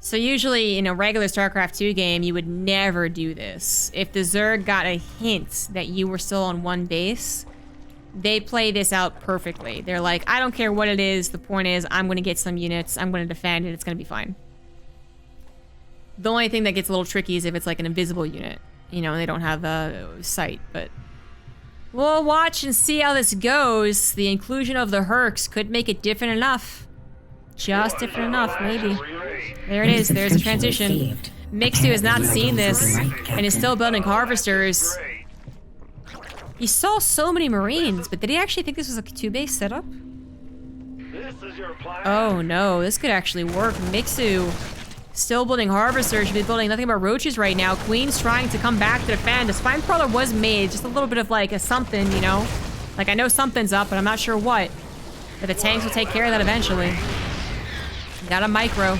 So usually in a regular StarCraft 2 game, you would never do this. If the Zerg got a hint that you were still on one base, they play this out perfectly. They're like, I don't care what it is, the point is I'm going to get some units, I'm going to defend, and it's going to be fine. The only thing that gets a little tricky is if it's like an invisible unit. You know, they don't have a sight, but... We'll watch and see how this goes. The inclusion of the Hercs could make it different enough. Just different enough, maybe. There it is, there's a transition. Mixu has not seen this, and is still building harvesters. He saw so many Marines, but did he actually think this was a two-base setup? Oh no, this could actually work. Mixu still building harvesters, should be building nothing but roaches right now. Queen's trying to come back to defend. A spine crawler was made, just a little bit of like a something, you know? Like I know something's up, but I'm not sure what. But the tanks will take care of that eventually. Got a micro.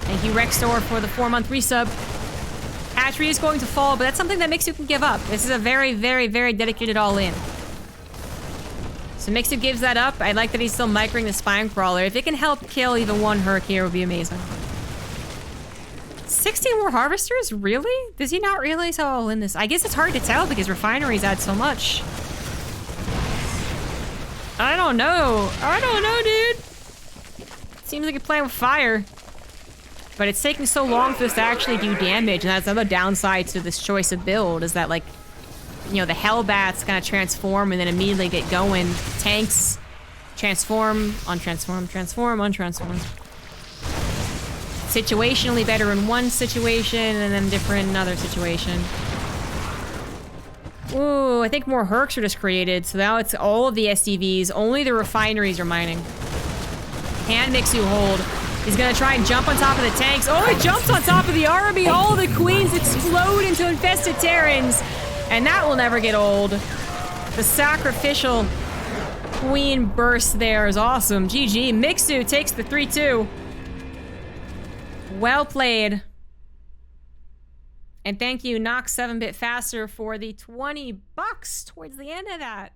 Thank you, Rextor, for the 4-month resub. Hatchery is going to fall, but that's something that Mixu can give up. This is a very, very, very dedicated all-in. So Mixu gives that up. I like that he's still microing the spine crawler. If it can help kill even one Herc here, it would be amazing. 16 more harvesters? Really? Does he not realize how all in this? I guess it's hard to tell because refineries add so much. I don't know. I don't know, dude. Seems like you're playing with fire. But it's taking so long for this to actually do damage, and that's another downside to this choice of build, is that, like, you know, the Hellbats kind of transform and then immediately get going. Tanks transform, untransform, transform, untransform. Situationally better in one situation, and then different in another situation. Ooh, I think more Hercs are just created, so now it's all of the SDVs, only the refineries are mining. Can Mixu hold? He's gonna try and jump on top of the tanks. Oh, he jumps on top of the army. All the queens explode into infested Terrans. And that will never get old. The sacrificial queen burst there is awesome. GG. Mixu takes the 3-2. Well played. And thank you, Knox 7-Bit Faster, for the $20 towards the end of that.